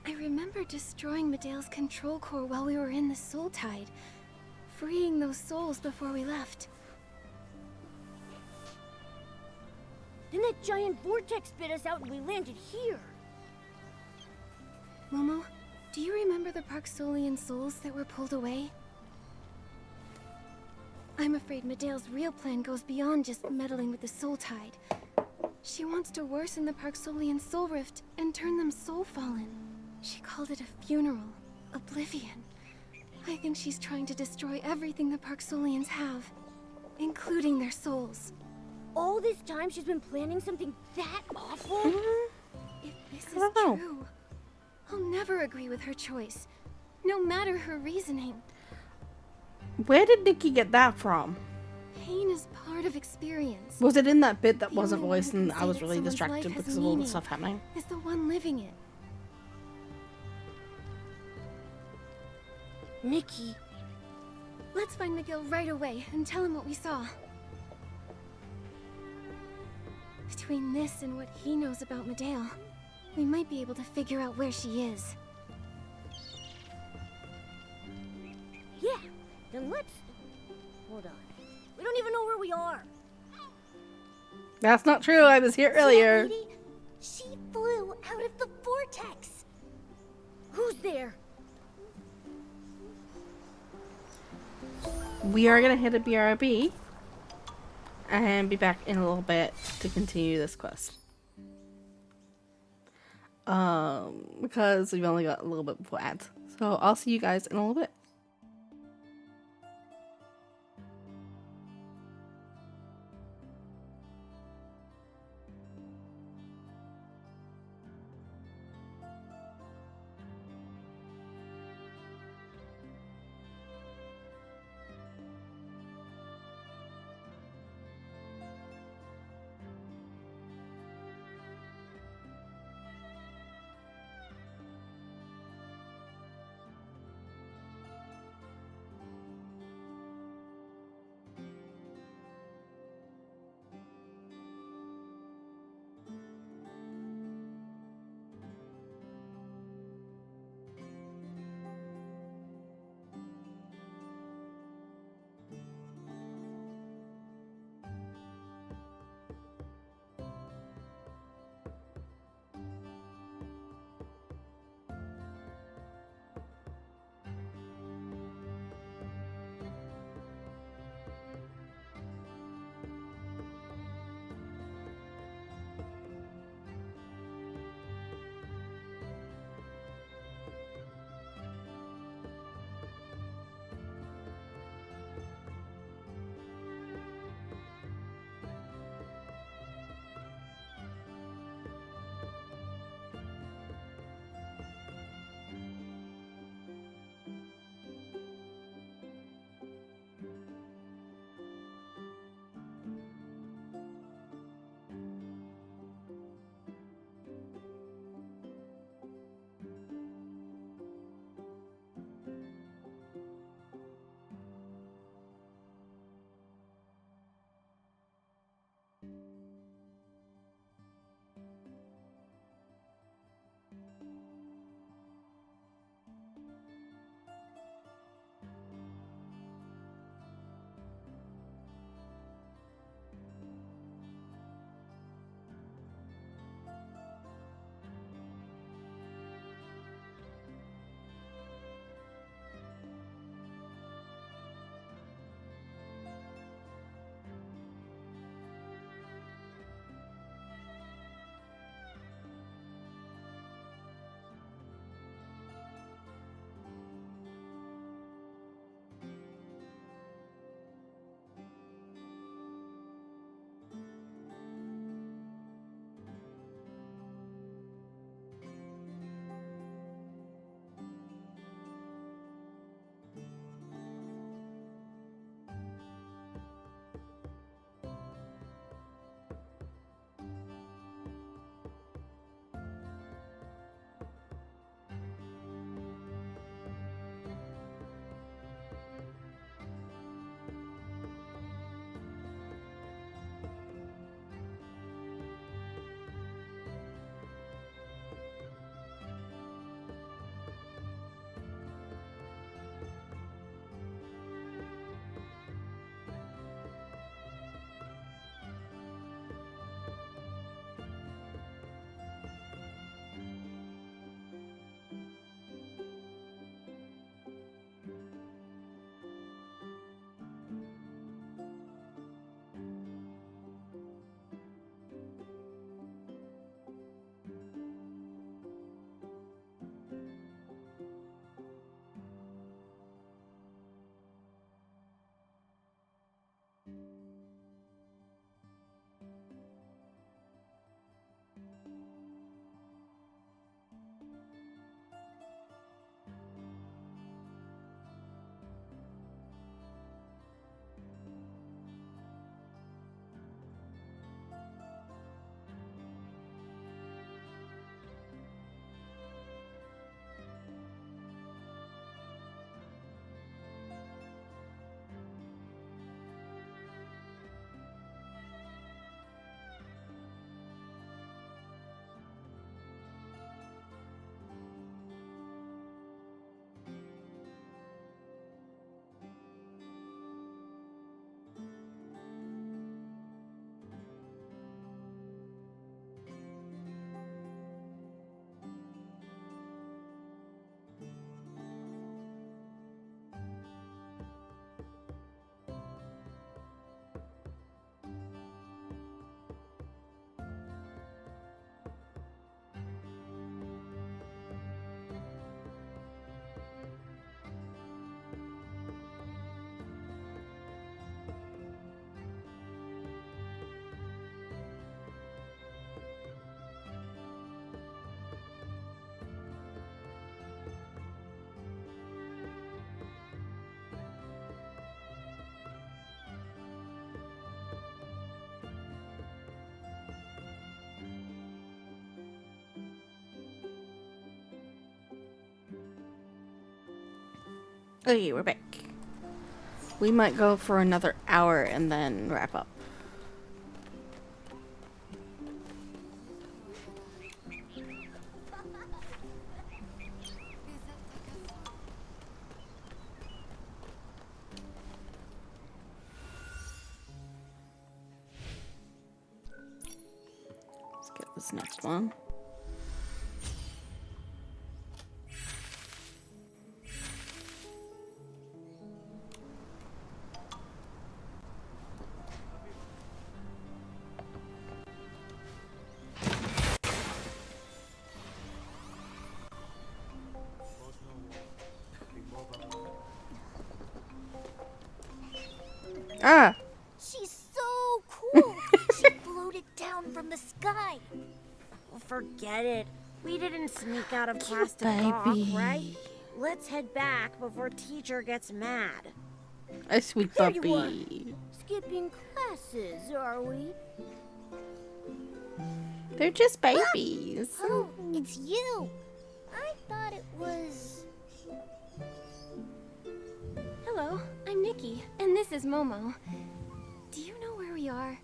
I remember destroying Medea's control core while we were in the Soul Tide, freeing those souls before we left. Then that giant vortex spit us out and we landed here. Momo, do you remember the Parksolian souls that were pulled away? I'm afraid Medea's real plan goes beyond just meddling with the Soul Tide. She wants to worsen the Parksolian soul rift and turn them soul fallen. She called it a funeral. Oblivion. I think she's trying to destroy everything the Parksolians have, including their souls. All this time she's been planning something that awful? If this is true, I'll never agree with her choice, no matter her reasoning. Where did Nikki get that from? Pain is part of experience. Was it in that bit that The wasn't only one voiced who and can I say was that really someone's distracted life has because of all the meaning stuff happening? is the one living it. Nikki, Let's find McGill right away and tell him what we saw. Between this and what he knows about Medale, we might be able to figure out where she is. Yeah, then let's... Hold on. We don't even know where we are. That's not true. I was here earlier. Lady, she flew out of the vortex. Who's there? We are gonna hit a BRB and be back in a little bit to continue this quest. Because we've only got a little bit before ads. So I'll see you guys in a little bit. Okay, we're back. We might go for another hour and then wrap up. Let's get this next one. Ah! She's so cool. She floated down from the sky. Forget it. We didn't sneak out of class to baby. talk, right? Let's head back before teacher gets mad. A sweet There you puppy. Skipping classes, are we? They're just babies. Oh, it's you. I thought it was... Hello, I'm Nikki, and this is Momo. Do you know where we are?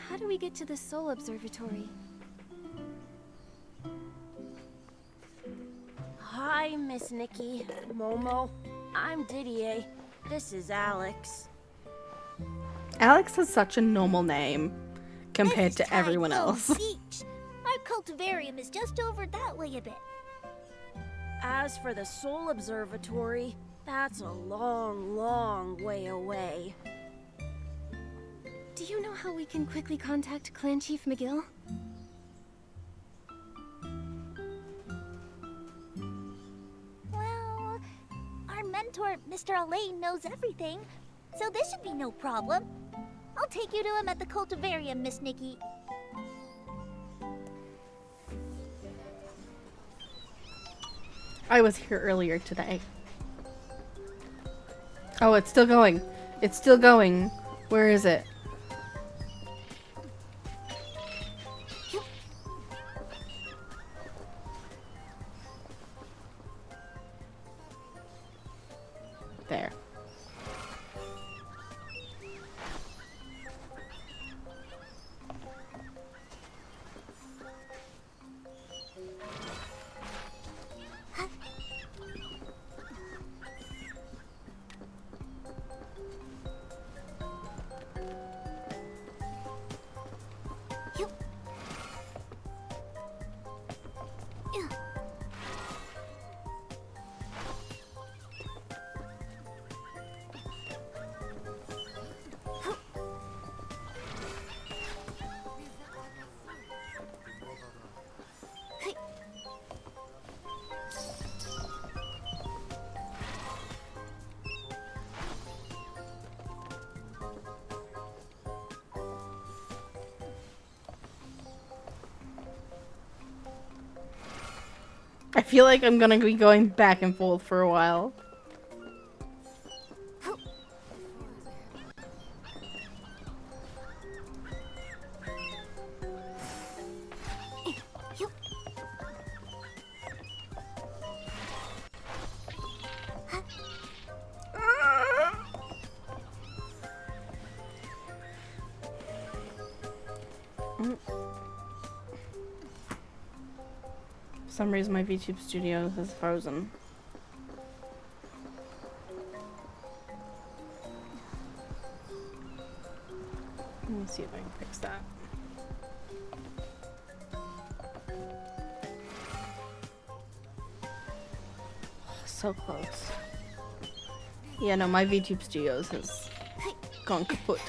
How do we get to the Soul Observatory? Hi, Miss Nikki. Momo. I'm Didier. This is Alex. Alex has such a normal name compared This is to everyone Typhoon else. Beach. Our cultivarium is just over that way a bit. As for the Soul Observatory, that's a long, long way away. Do you know how we can quickly contact Clan Chief McGill? Well, our mentor, Mr. Alain, knows everything, so this should be no problem. I'll take you to him at the cultivarium, Miss Nikki. I was here earlier today. Oh, it's still going. It's still going. Where is it? There. I feel like I'm gonna be going back and forth for a while. For some reason my VTube studio is frozen. Let me see if I can fix that. So close. Yeah, no, my VTube studios has gone kaput.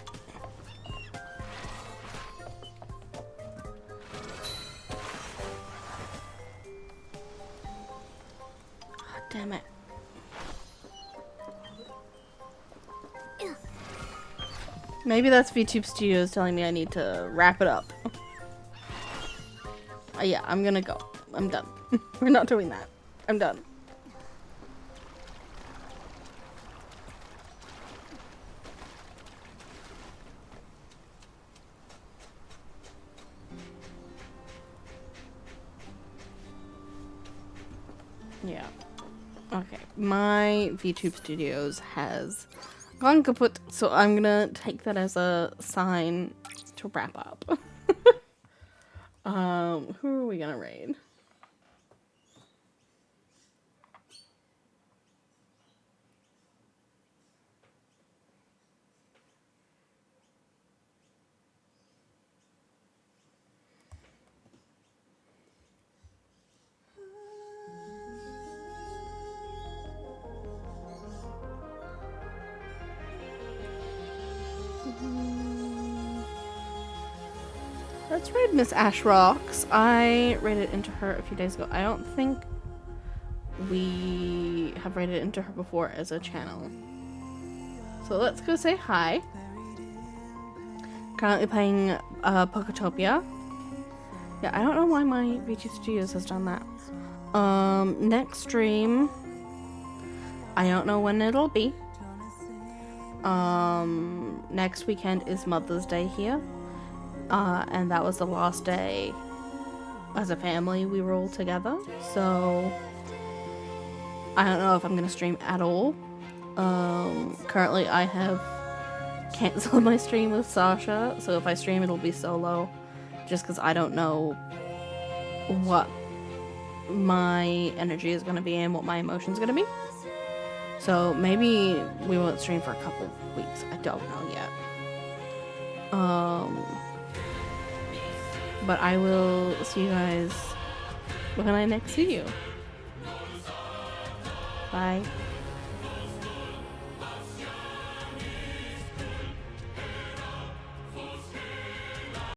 Damn it. Maybe that's VTube Studios telling me I need to wrap it up. Yeah, I'm gonna go. I'm done. We're not doing that. I'm done. Yeah. Okay. my VTube Studios has gone kaput, so I'm gonna take that as a sign to wrap up. Who are we gonna raid? Let's raid Miss Ash Rocks. I raided into her a few days ago. I don't think we have raided into her before as a channel. So let's go say hi. Currently playing Poketopia. Yeah, I don't know why my VTube Studios has done that. Next stream, I don't know when it'll be. Next weekend is Mother's Day here. And that was the last day as a family we were all together. So I don't know if I'm gonna stream at all. Currently I have canceled my stream with Sasha, so if I stream it'll be solo, just because I don't know what my energy is gonna be and what my emotions gonna be. So maybe we won't stream for a couple weeks. I don't know yet. But I will see you guys when I next see you. Bye.